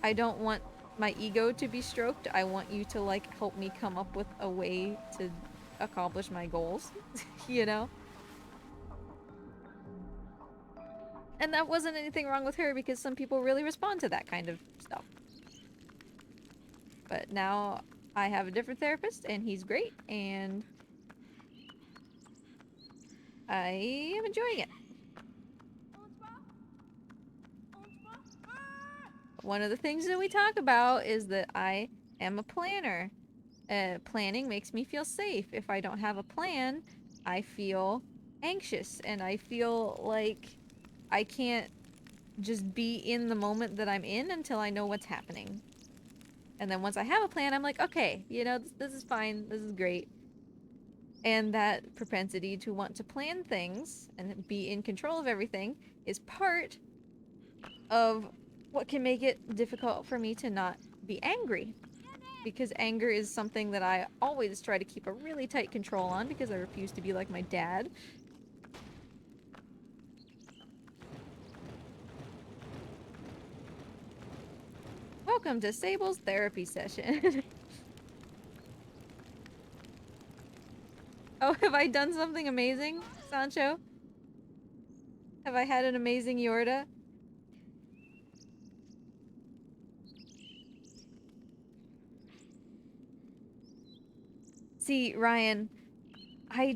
I don't want my ego to be stroked. I want you to like help me come up with a way to accomplish my goals. You know? And that wasn't anything wrong with her, because some people really respond to that kind of stuff. But now I have a different therapist, and he's great, and I am enjoying it. One of the things that we talk about is that I am a planner. Planning makes me feel safe. If I don't have a plan, I feel anxious, and I feel like I can't just be in the moment that I'm in until I know what's happening. And then once I have a plan, I'm like, okay, you know, this is fine, this is great. And that propensity to want to plan things and be in control of everything is part of what can make it difficult for me to not be angry. Because anger is something that I always try to keep a really tight control on, because I refuse to be like my dad. Welcome to Sable's therapy session. Oh, have I done something amazing, Sancho? Have I had an amazing Yorda? See, Ryan, I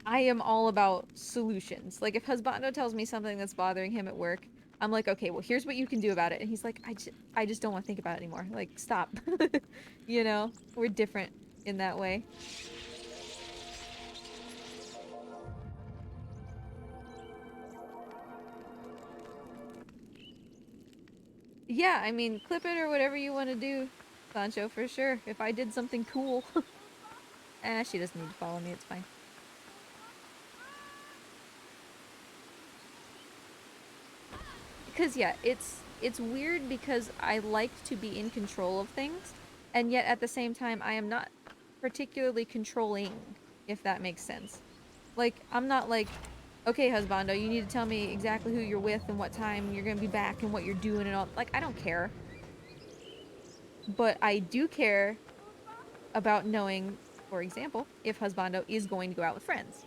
am all about solutions. Like, if Husbando tells me something that's bothering him at work, I'm like, okay, well, here's what you can do about it. And he's like, I just don't want to think about it anymore. Like, stop. You know? We're different in that way. Yeah, I mean, clip it or whatever you want to do, Sancho, for sure. If I did something cool. She doesn't need to follow me, it's fine. Because yeah, it's weird because I like to be in control of things, and yet at the same time I am not particularly controlling, if that makes sense. Like, I'm not like, okay, husbando, you need to tell me exactly who you're with and what time you're gonna be back and what you're doing and all. Like, I don't care. But I do care about knowing, for example, if husbando is going to go out with friends.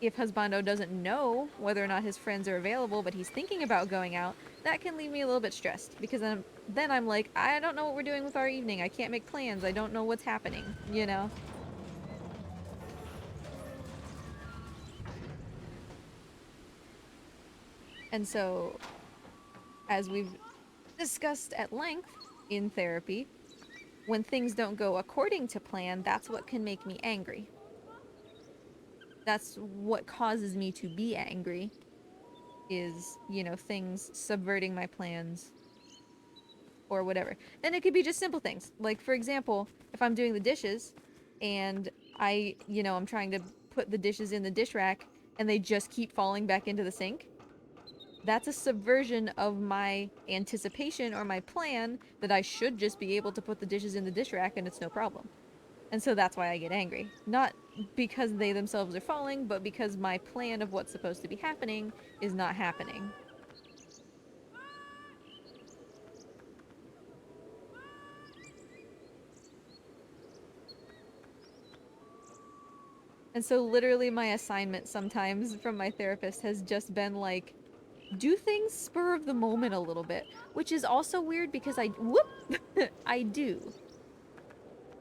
If husbando doesn't know whether or not his friends are available, but he's thinking about going out, that can leave me a little bit stressed because then I'm like, I don't know what we're doing with our evening. I can't make plans. I don't know what's happening, you know? And so, as we've discussed at length in therapy, when things don't go according to plan, that's what can make me angry. That's what causes me to be angry is, you know, things subverting my plans or whatever. And it could be just simple things. Like, for example, if I'm doing the dishes and I'm trying to put the dishes in the dish rack and they just keep falling back into the sink, that's a subversion of my anticipation or my plan that I should just be able to put the dishes in the dish rack and it's no problem. And so that's why I get angry. Not because they themselves are falling, but because my plan of what's supposed to be happening is not happening. And so literally my assignment sometimes from my therapist has just been like, do things spur of the moment a little bit, which is also weird because I do.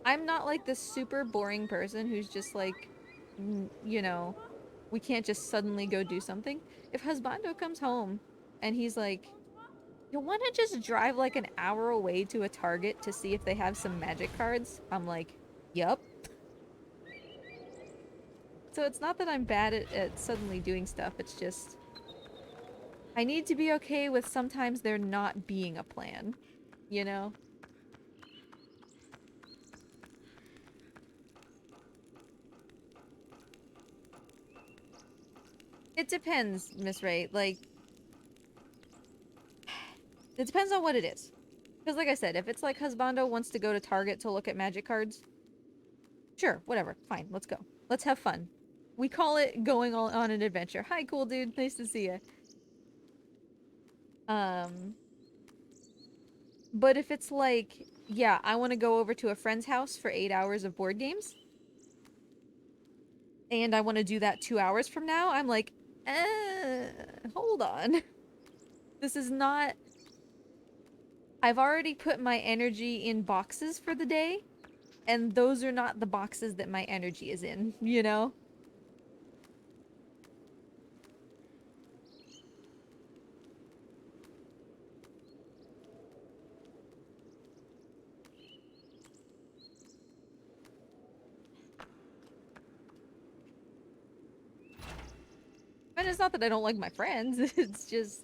I'm not like this super boring person who's just like, you know, we can't just suddenly go do something. If husbando comes home and he's like, you want to just drive like an hour away to a Target to see if they have some magic cards? I'm like, yup. So it's not that I'm bad at suddenly doing stuff, it's just I need to be okay with sometimes there not being a plan, you know? It depends, Miss Ray. Like, it depends on what it is. Because like I said, if it's like husbando wants to go to Target to look at magic cards, sure, whatever, fine, let's go. Let's have fun. We call it going on an adventure. Hi, cool dude, nice to see you. Um, but if it's like, yeah, I want to go over to a friend's house for 8 hours of board games, and I want to do that 2 hours from now, I'm like, hold on. This is not... I've already put my energy in boxes for the day, and those are not the boxes that my energy is in, you know? And it's not that I don't like my friends, it's just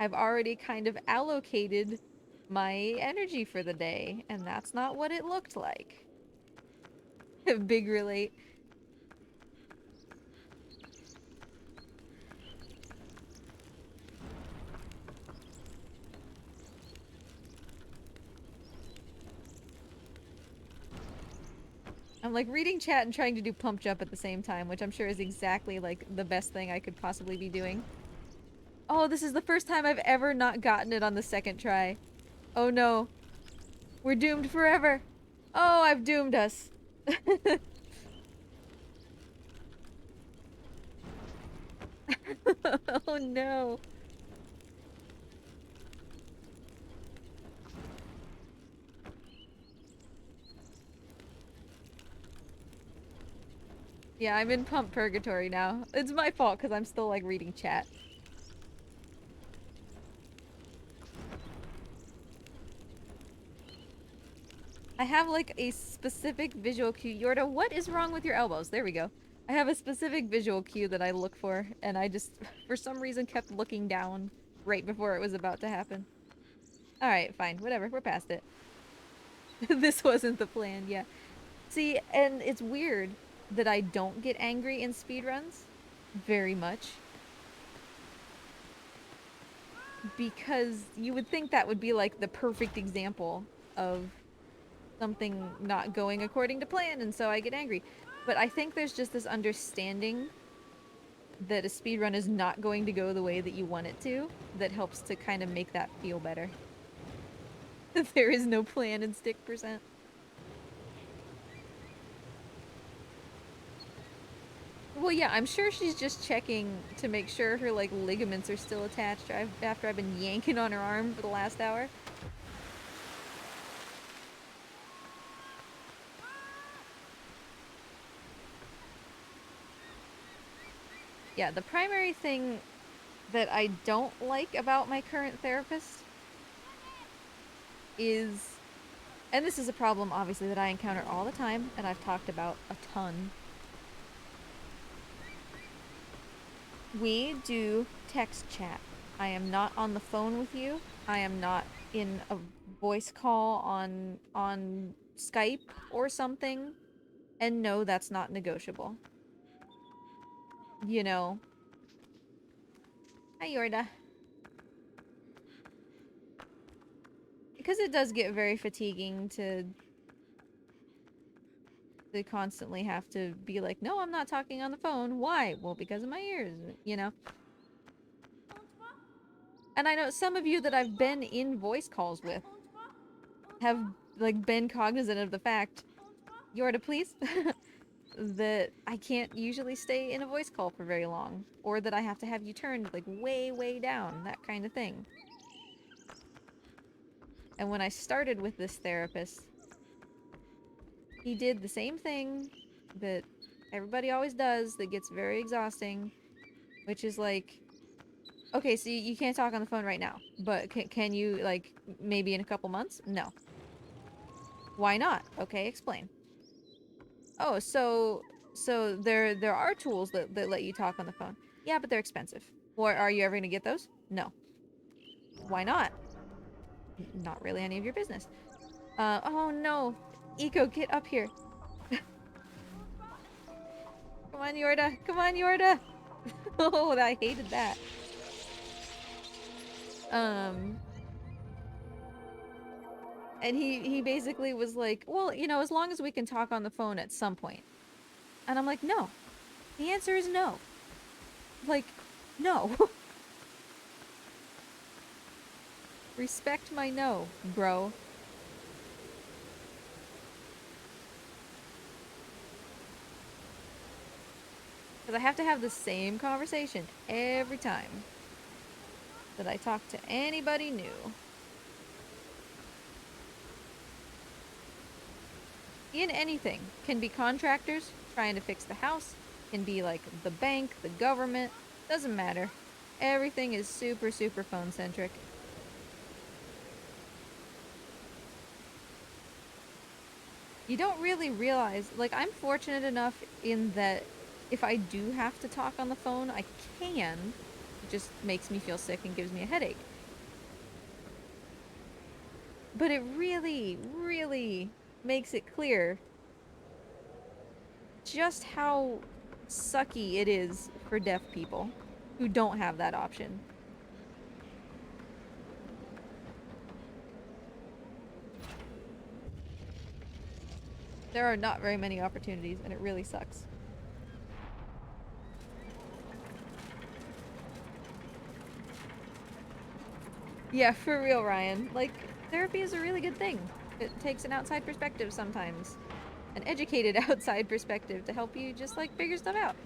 I've already kind of allocated my energy for the day, and that's not what it looked like. Big relate. I'm like reading chat and trying to do pump jump at the same time, which I'm sure is exactly like the best thing I could possibly be doing. Oh, this is the first time I've ever not gotten it on the second try. Oh no. We're doomed forever. Oh, I've doomed us. Oh no. Yeah, I'm in pump purgatory now. It's my fault because I'm still like reading chat. I have like a specific visual cue. Yorda, what is wrong with your elbows? There we go. I have a specific visual cue that I look for, and I just, for some reason, kept looking down right before it was about to happen. Alright, fine. Whatever. We're past it. This wasn't the plan, yeah. See, and it's weird that I don't get angry in speedruns very much. Because you would think that would be like the perfect example of something not going according to plan, and so I get angry. But I think there's just this understanding that a speedrun is not going to go the way that you want it to that helps to kind of make that feel better. There is no plan in Stick percent. Well, yeah, I'm sure she's just checking to make sure her, like, ligaments are still attached after I've been yanking on her arm for the last hour. Yeah, the primary thing that I don't like about my current therapist is, and this is a problem, obviously, that I encounter all the time, and I've talked about a ton. We do text chat. I am not on the phone with you. I am not in a voice call on Skype or something. And no, that's not negotiable. You know. Hi, Yorda. Because it does get very fatiguing to constantly have to be like, no, I'm not talking on the phone. Why? Well, because of my ears, you know? And I know some of you that I've been in voice calls with have, like, been cognizant of the fact, Yorda, please, that I can't usually stay in a voice call for very long. Or that I have to have you turned, like, way, way down. That kind of thing. And when I started with this therapist, he did the same thing that everybody always does that gets very exhausting, which is like, okay, so you can't talk on the phone right now, but can you, like, maybe in a couple months? No. Why not? Okay, explain. Oh, so there are tools that let you talk on the phone. Yeah, but they're expensive. Or are you ever gonna get those? No. Why not? Not really any of your business. Oh no. Eco, get up here. Come on, Yorda. Come on, Yorda. Oh, I hated that. And he basically was like, well, you know, as long as we can talk on the phone at some point. And I'm like, no. The answer is no. Like, no. Respect my no, bro. Because I have to have the same conversation every time that I talk to anybody new. In anything. Can be contractors trying to fix the house. Can be like the bank, the government. Doesn't matter. Everything is super, super phone centric. You don't really realize, like, I'm fortunate enough in that if I do have to talk on the phone, I can. It just makes me feel sick and gives me a headache. But it really, really makes it clear just how sucky it is for deaf people who don't have that option. There are not very many opportunities, and it really sucks. Yeah, for real, Ryan. Like, therapy is a really good thing. It takes an outside perspective sometimes. An educated outside perspective to help you just, like, figure stuff out.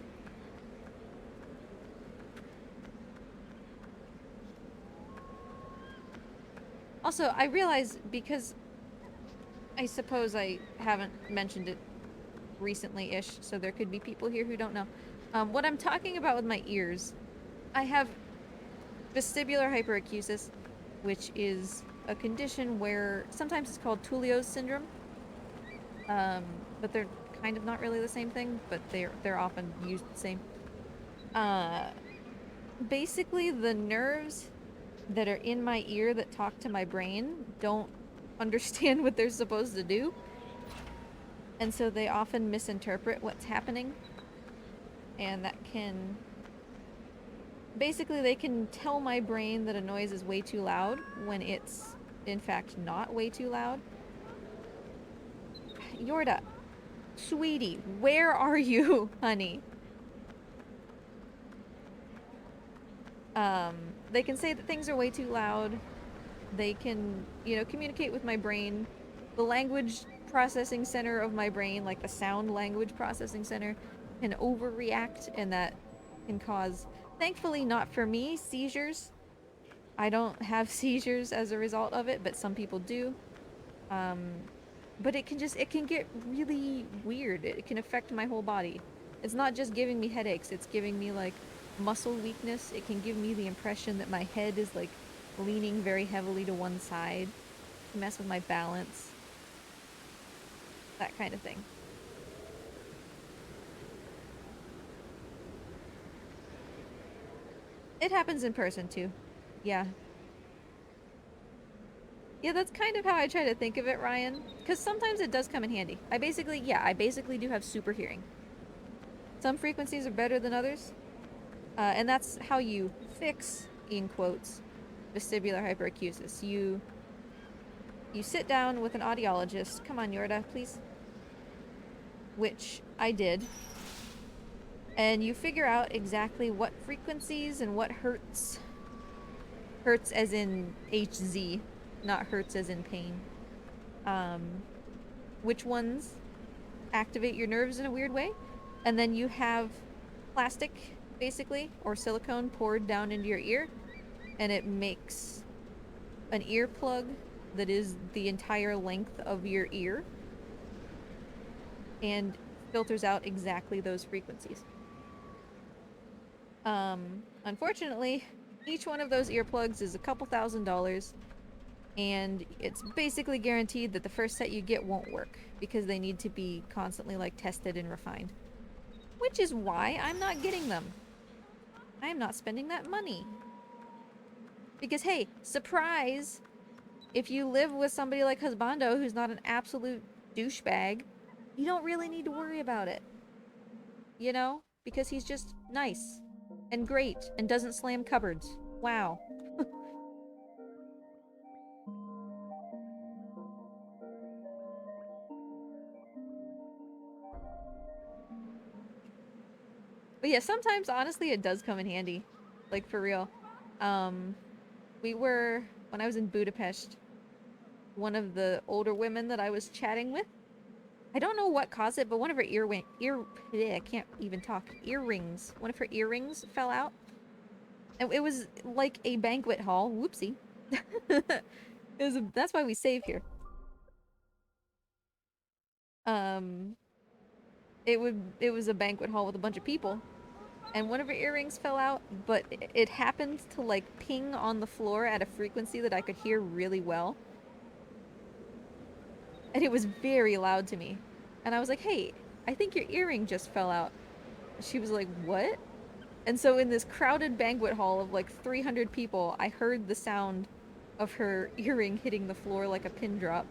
Also, I realize because I suppose I haven't mentioned it recently-ish, so there could be people here who don't know. What I'm talking about with my ears, I have vestibular hyperacusis, which is a condition where sometimes it's called Tullio's syndrome, but they're kind of not really the same thing, but they're often used the same. Uh, Basically, the nerves that are in my ear that talk to my brain don't understand what they're supposed to do, and so they often misinterpret what's happening, and that can basically they can tell my brain that a noise is way too loud when it's in fact not way too loud. Yorda, sweetie, where are you, honey? They can say that things are way too loud. They can, you know, communicate with my brain. The language processing center of my brain, like the sound language processing center, can overreact, and that can cause, thankfully not for me, seizures. I don't have seizures as a result of it, but some people do. Um, but it can get really weird. It can affect my whole body. It's not just giving me headaches, it's giving me like muscle weakness. It can give me the impression that my head is like leaning very heavily to one side, mess with my balance, that kind of thing. It happens in person too. Yeah. Yeah, that's kind of how I try to think of it, Ryan. Because sometimes it does come in handy. I basically do have super hearing. Some frequencies are better than others. And that's how you fix, in quotes, vestibular hyperacusis. You sit down with an audiologist. Come on, Yorda, please. Which I did. And you figure out exactly what frequencies and what hertz. Hertz as in HZ, not hertz as in pain. Um, which ones activate your nerves in a weird way. And then you have plastic, basically, or silicone poured down into your ear. And it makes an earplug that is the entire length of your ear and filters out exactly those frequencies. Unfortunately, each one of those earplugs is a couple $1,000s, and it's basically guaranteed that the first set you get won't work because they need to be constantly like tested and refined. Which is why I'm not getting them. I am not spending that money. Because hey, surprise! If you live with somebody like Husbando who's not an absolute douchebag, you don't really need to worry about it. You know? Because he's just nice and great and doesn't slam cupboards. Wow. But yeah, sometimes honestly it does come in handy. Like for real. Um we were when I was in Budapest, one of the older women that I was chatting with, I don't know what caused it, but one of her I can't even talk. Earrings. One of her earrings fell out. And it was like a banquet hall. Whoopsie. That's why we save here. Um, it was a banquet hall with a bunch of people, and one of her earrings fell out, but it happened to like ping on the floor at a frequency that I could hear really well, and it was very loud to me. And I was like, "Hey, I think your earring just fell out." She was like, "What?" And so in this crowded banquet hall of like 300 people, I heard the sound of her earring hitting the floor like a pin drop.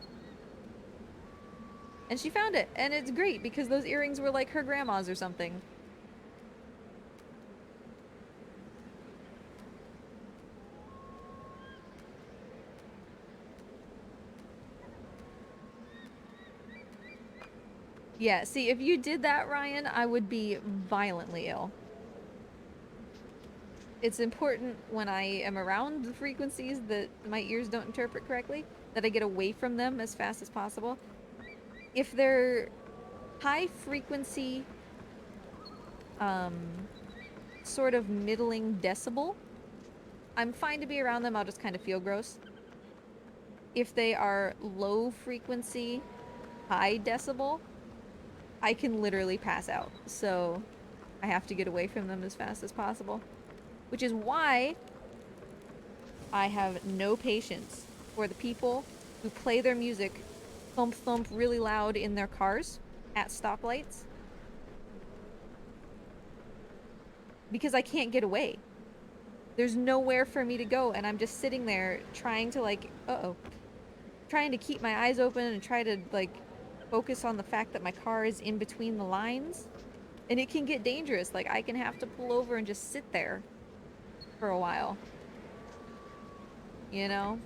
And she found it, and it's great because those earrings were like her grandma's or something. Yeah, see, if you did that, Ryan, I would be violently ill. it's important when I am around the frequencies that my ears don't interpret correctly, that I get away from them as fast as possible. If they're high frequency, um, sort of middling decibel, I'm fine to be around them, I'll just kind of feel gross. If they are low frequency, high decibel, I can literally pass out. So I have to get away from them as fast as possible. Which is why I have no patience for the people who play their music thump thump really loud in their cars at stoplights. Because I can't get away. There's nowhere for me to go, and I'm just sitting there trying to like, trying to keep my eyes open and try to like focus on the fact that my car is in between the lines. And it can get dangerous. Like I can have to pull over and just sit there for a while. You know?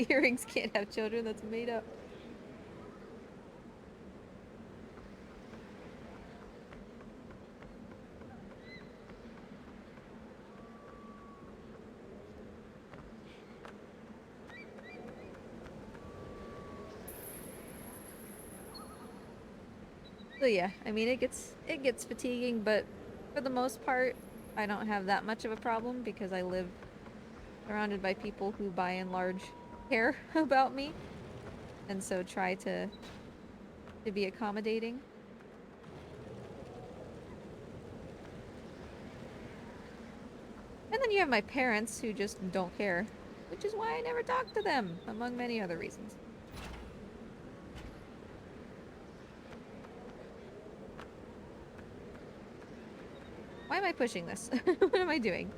Earrings can't have children, that's made up. So yeah, I mean it gets fatiguing, but for the most part, I don't have that much of a problem because I live surrounded by people who by and large care about me and so try to be accommodating. And then you have my parents who just don't care, which is why I never talk to them, among many other reasons. Why am I pushing this? What am I doing?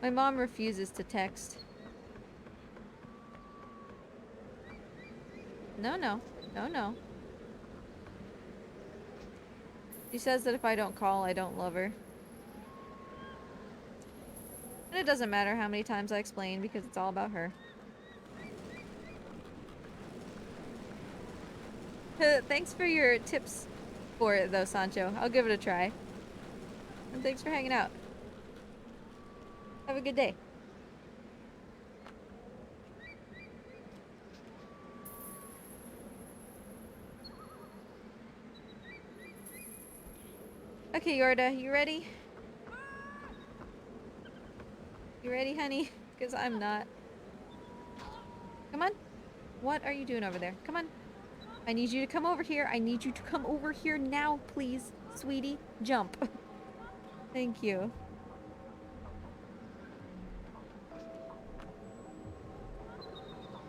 My mom refuses to text. No, no. No, no. She says that if I don't call, I don't love her. And it doesn't matter how many times I explain because it's all about her. Thanks for your tips for it though, Sancho. I'll give it a try. And thanks for hanging out. Have a good day. Okay, Yorda, you ready? You ready, honey? Because I'm not. Come on. What are you doing over there? Come on. I need you to come over here. I need you to come over here now, please. Sweetie, jump. Thank you.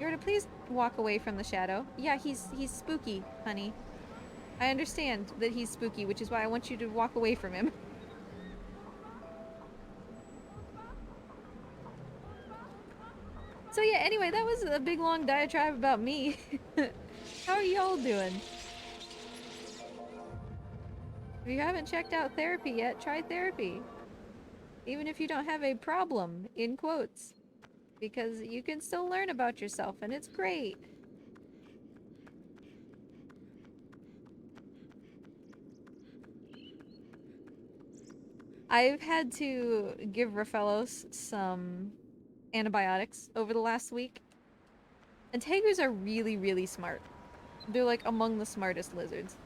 Yorda, please walk away from the shadow. Yeah, he's spooky, honey. I understand that he's spooky, which is why I want you to walk away from him. So yeah, anyway, that was a big long diatribe about me. How are y'all doing? If you haven't checked out therapy yet, try therapy. Even if you don't have a problem, in quotes. Because you can still learn about yourself, and it's great. I've had to give Rafellos some antibiotics over the last week. And tegus are really, really smart. They're like among the smartest lizards.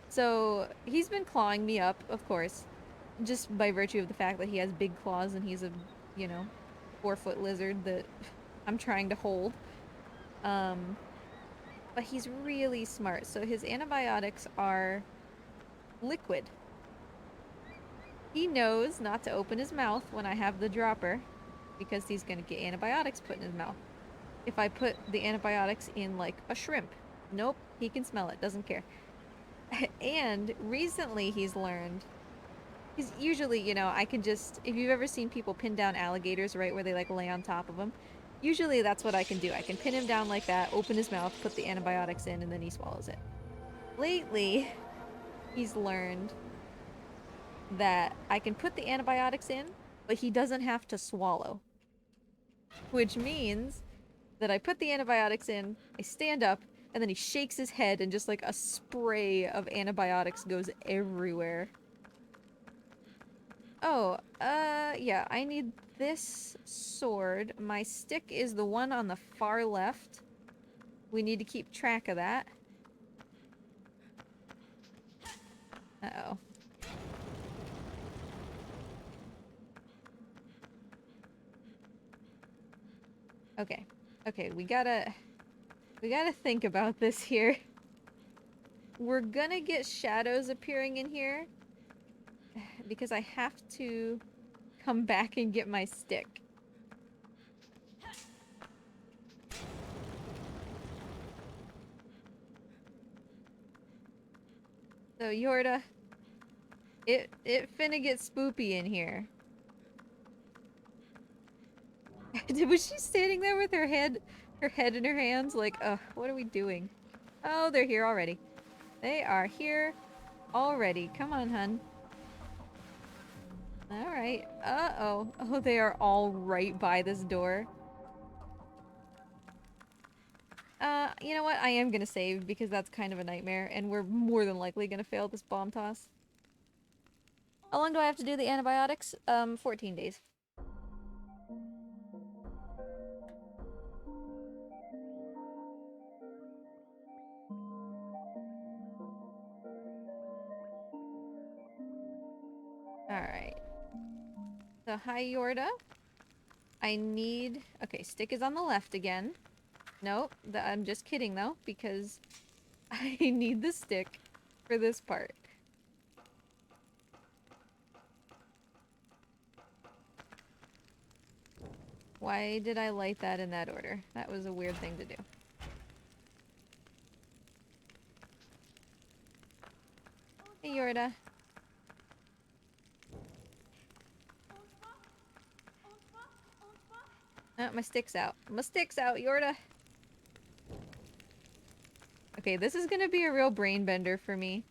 So he's been clawing me up, of course, just by virtue of the fact that he has big claws and he's a, you know, 4-foot lizard that I'm trying to hold. But he's really smart. So his antibiotics are liquid. He knows not to open his mouth when I have the dropper because he's gonna get antibiotics put in his mouth. If I put the antibiotics in like a shrimp, nope, he can smell it, doesn't care. And recently he's learned, he's usually, you know, I can just, if you've ever seen people pin down alligators, right, where they like lay on top of them, Usually that's what I can do. I can pin him down like that, open his mouth, put the antibiotics in, and then he swallows it. Lately, he's learned that I can put the antibiotics in, but he doesn't have to swallow. Which means that I put the antibiotics in, I stand up, and then he shakes his head and just like a spray of antibiotics goes everywhere. Oh, yeah, I need this sword. My stick is the one on the far left. We need to keep track of that. Uh-oh. Okay. Okay, we gotta think about this here. We're gonna get shadows appearing in here because I have to come back and get my stick. So Yorda, it finna get spoopy in here. Was she standing there with her head in her hands like, what are we doing? Oh, they're here already. They are here already. Come on, hun. Alright. Uh-oh. Oh, they are all right by this door. You know what? I am gonna save because that's kind of a nightmare, and we're more than likely gonna fail this bomb toss. How long do I have to do the antibiotics? 14 days. Alright. So, hi, Yorda. I need... Okay, stick is on the left again. Nope, I'm just kidding, though, because I need the stick for this part. Why did I light that in that order? That was a weird thing to do. Hey, Yorda. Oh, my stick's out. My stick's out, Yorda. Okay, this is gonna be a real brain bender for me.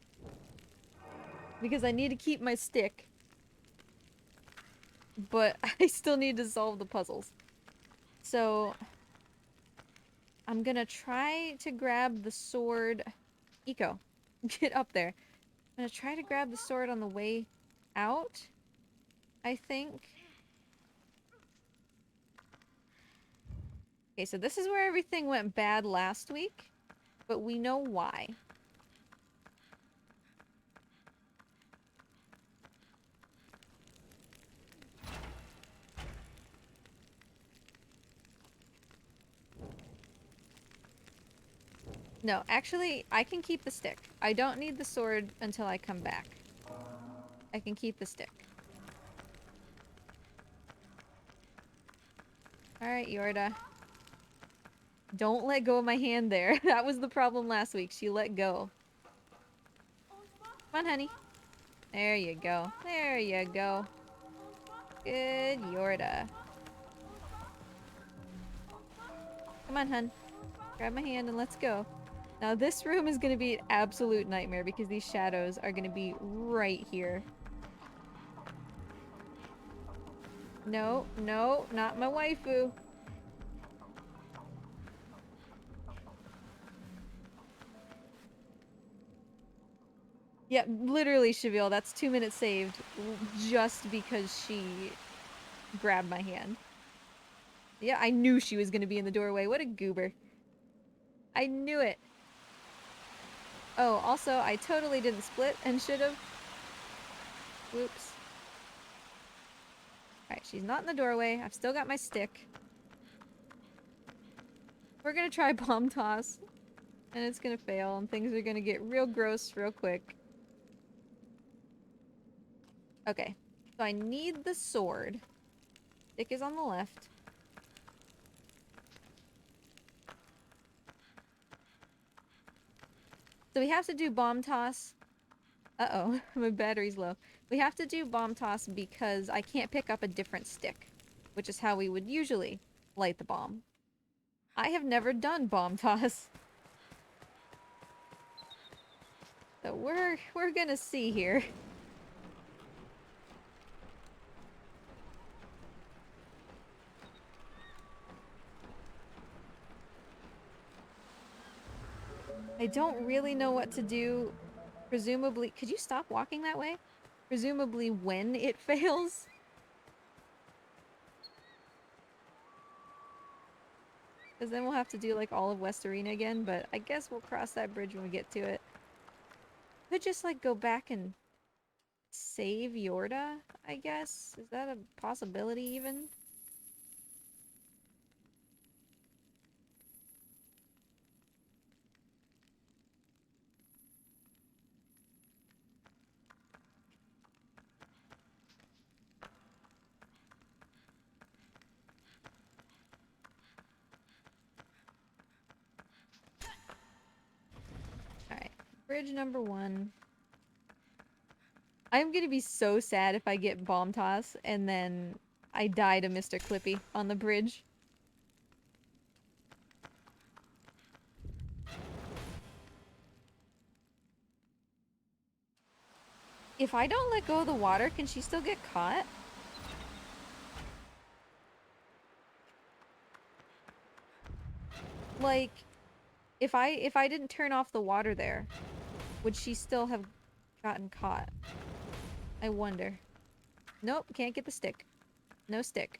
Because I need to keep my stick. But I still need to solve the puzzles. So... I'm gonna try to grab the sword... ICO. Get up there. I'm gonna try to grab the sword on the way out. I think. Okay, so this is where everything went bad last week. But we know why. No, actually, I can keep the stick. I don't need the sword until I come back. I can keep the stick. Alright, Yorda. Don't let go of my hand there. That was the problem last week. She let go. Come on, honey. There you go. There you go. Good Yorda. Come on, hun. Grab my hand and let's go. Now this room is gonna be an absolute nightmare because these shadows are gonna be right here. No, no, not my waifu. Yeah, literally, Shaville, that's 2 minutes saved just because she grabbed my hand. Yeah, I knew she was gonna be in the doorway. What a goober. I knew it. Oh, also, I totally didn't split and should've. Whoops. Alright, she's not in the doorway. I've still got my stick. We're gonna try bomb toss. And it's gonna fail, and things are gonna get real gross real quick. Okay. So I need the sword. Stick is on the left. So we have to do bomb toss. Uh-oh, my battery's low. We have to do bomb toss because I can't pick up a different stick, which is how we would usually light the bomb. I have never done bomb toss. So we're gonna see here. I don't really know what to do. Presumably, could you stop walking that way? Presumably when it fails. Because then we'll have to do like all of West Arena again, but I guess we'll cross that bridge when we get to it. Could just like go back and save Yorda, I guess? Is that a possibility even? Alright, bridge number 1. I'm gonna be so sad if I get bomb toss and then I die to Mr. Clippy on the bridge. If I don't let go of the water, can she still get caught? Like, if I didn't turn off the water there, would she still have gotten caught? I wonder. Nope, can't get the stick. No stick.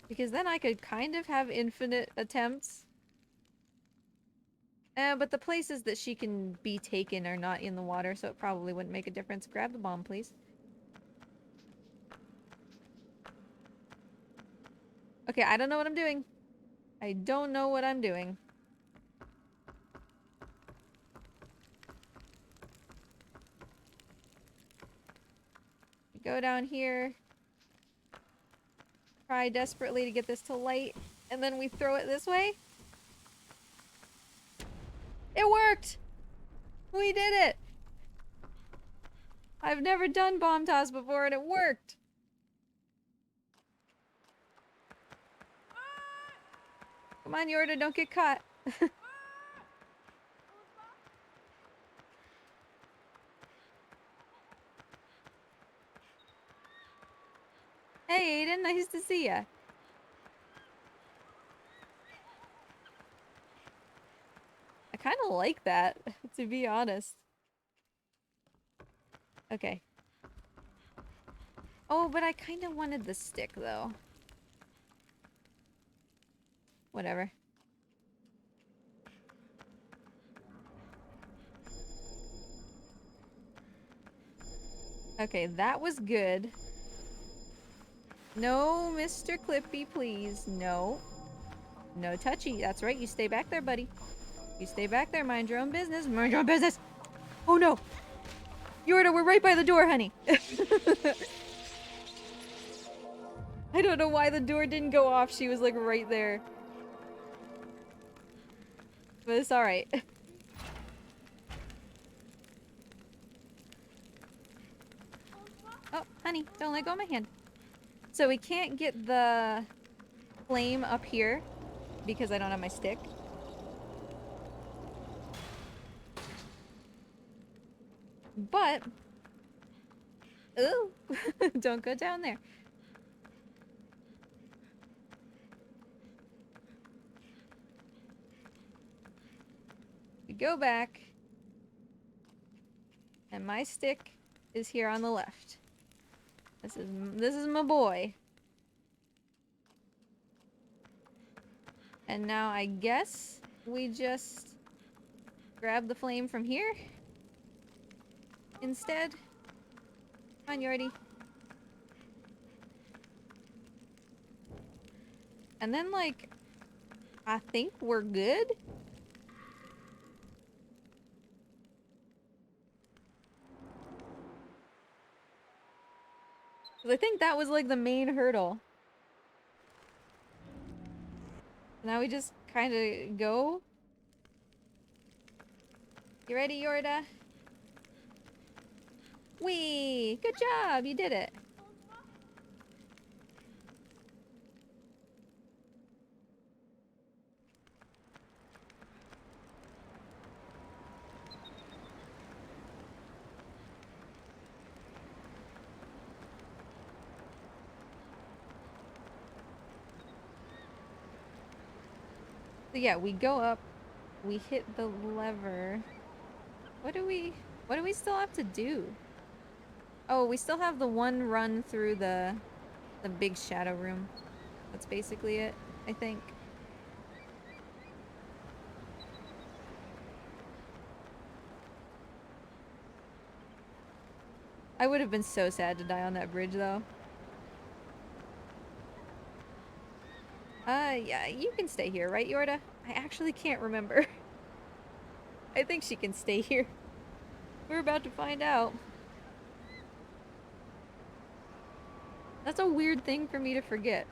Because then I could kind of have infinite attempts. But the places that she can be taken are not in the water, so it probably wouldn't make a difference. Grab the bomb, please. Okay, I don't know what I'm doing. I don't know what I'm doing. Go down here. Try desperately to get this to light. And then we throw it this way. It worked! We did it! I've never done bomb toss before and it worked! Come on, Yorda, don't get caught. Hey, Aiden, nice to see ya. I kind of like that, to be honest. Okay. Oh, but I kind of wanted the stick, though. Whatever. Okay, that was good. No, Mr. Clippy, please. No. No touchy. That's right, you stay back there, buddy. You stay back there, mind your own business. Mind your own business! Oh no! Yorda, we're right by the door, honey! I don't know why the door didn't go off. She was like right there. But it's alright. Oh, honey, don't let go of my hand. So we can't get the flame up here because I don't have my stick. But... Ooh! Don't go down there. We go back. And my stick is here on the left. This is my boy. And now I guess we just grab the flame from here instead. Come on, Yordi. And then, like, I think we're good. 'Cause I think that was, like, the main hurdle. Now we just kind of go. You ready, Yorda? Whee! Good job! You did it. So yeah, we go up, we hit the lever. What do we still have to do? Oh, we still have the one run through the big shadow room. That's basically it, I think. I would have been so sad to die on that bridge, though. Yeah, you can stay here, right, Yorda? I actually can't remember. I think she can stay here. We're about to find out. That's a weird thing for me to forget.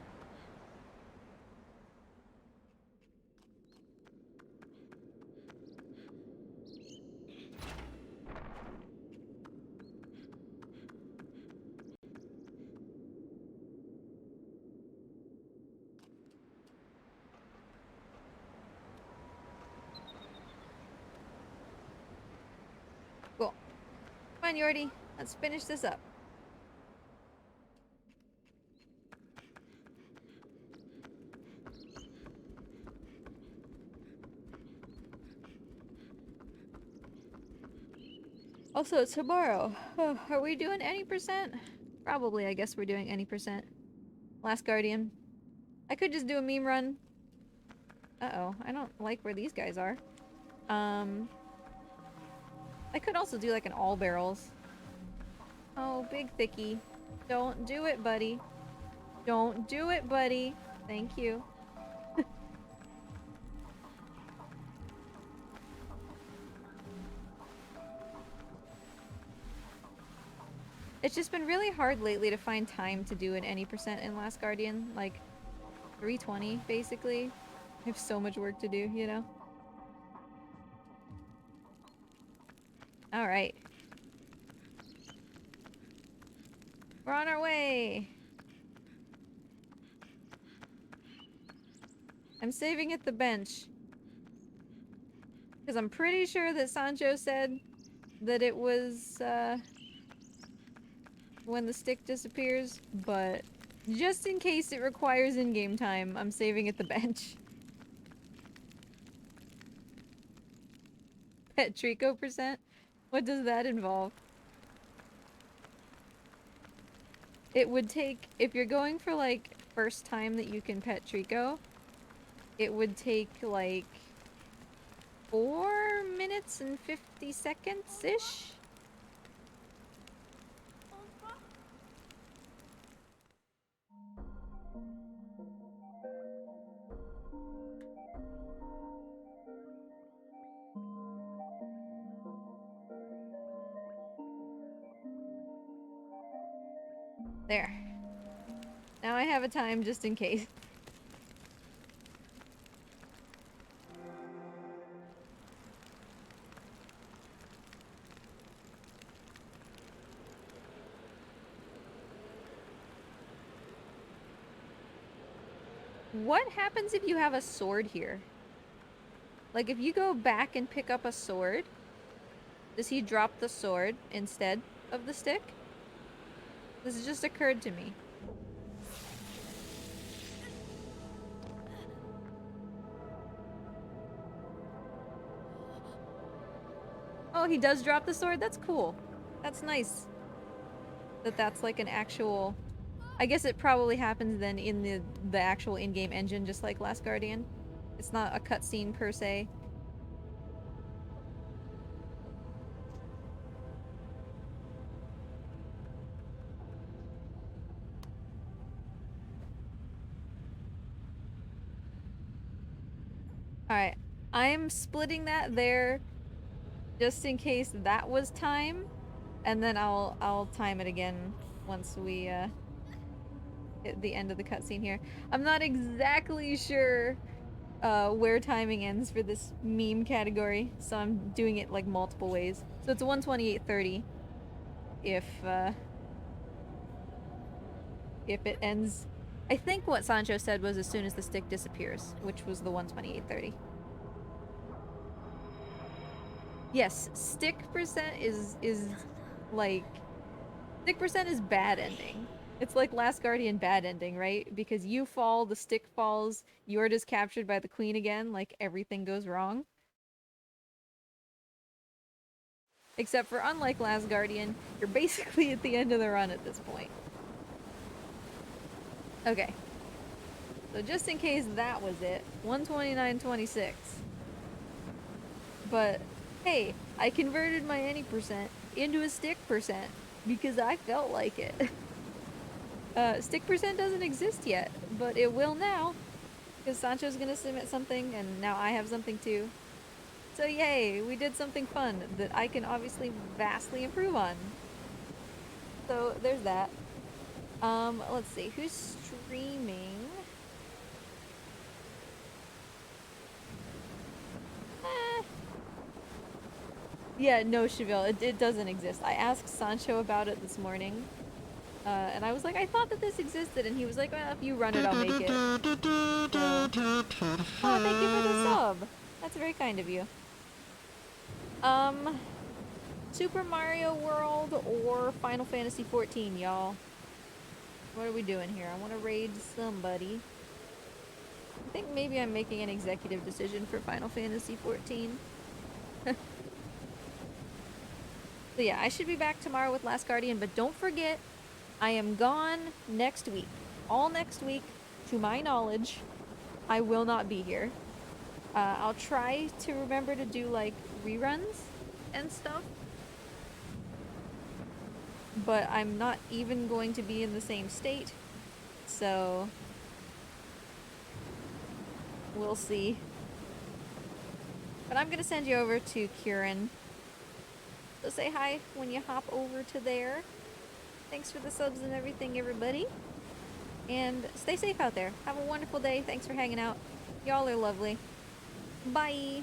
Cool. Come on, Yordi. Let's finish this up. Also, tomorrow. Are we doing any percent? Probably, I guess we're doing any percent. Last Guardian. I could just do a meme run. Uh-oh, I don't like where these guys are. I could also do like an all barrels. Oh, big thicky. Don't do it, buddy. Don't do it, buddy. Thank you. It's just been really hard lately to find time to do an any percent in Last Guardian. Like, 320, basically. I have so much work to do, you know? Alright. We're on our way! I'm saving at the bench. Because I'm pretty sure that Sancho said that it was, when the stick disappears, but just in case it requires in-game time, I'm saving at the bench. Pet Trico percent? What does that involve? It would take, if you're going for like first time that you can pet Trico, it would take like 4 minutes and 50 seconds-ish? There. Now I have a time just in case. What happens if you have a sword here? Like, if you go back and pick up a sword, does he drop the sword instead of the stick? This has just occurred to me. Oh, he does drop the sword? That's cool. That's nice. That's like an actual... I guess it probably happens then in the actual in-game engine, just like Last Guardian. It's not a cutscene per se. Alright. I'm splitting that there just in case that was time. And then I'll time it again once we hit the end of the cutscene here. I'm not exactly sure where timing ends for this meme category, so I'm doing it like multiple ways. So it's 1:28:30 if it ends. I think what Sancho said was as soon as the stick disappears, which was the 1:28:30. Yes, stick percent is like stick percent is bad ending. It's like Last Guardian bad ending, right? Because you fall, the stick falls, you're just captured by the queen again, like everything goes wrong. Except for unlike Last Guardian, you're basically at the end of the run at this point. Okay. So just in case that was it, 129.26. But hey, I converted my any percent into a stick percent because I felt like it. Stick percent doesn't exist yet, but it will now because Sancho's gonna submit something and now I have something too. So yay, we did something fun that I can obviously vastly improve on. So there's that. Let's see, who's streaming? Eh. Yeah, no, Chevelle, it doesn't exist. I asked Sancho about it this morning. And I was like, I thought that this existed, and he was like, well, if you run it, I'll make it. So... Oh, thank you for the sub! That's very kind of you. Super Mario World or Final Fantasy 14, y'all? What are we doing here? I want to raid somebody. I think maybe I'm making an executive decision for Final Fantasy 14. So yeah, I should be back tomorrow with Last Guardian, but don't forget, I am gone next week. All next week, to my knowledge, I will not be here. I'll try to remember to do, like, reruns and stuff. But I'm not even going to be in the same state. So... we'll see. But I'm gonna send you over to Kieran. So say hi when you hop over to there. Thanks for the subs and everything, everybody. And stay safe out there. Have a wonderful day. Thanks for hanging out. Y'all are lovely. Bye!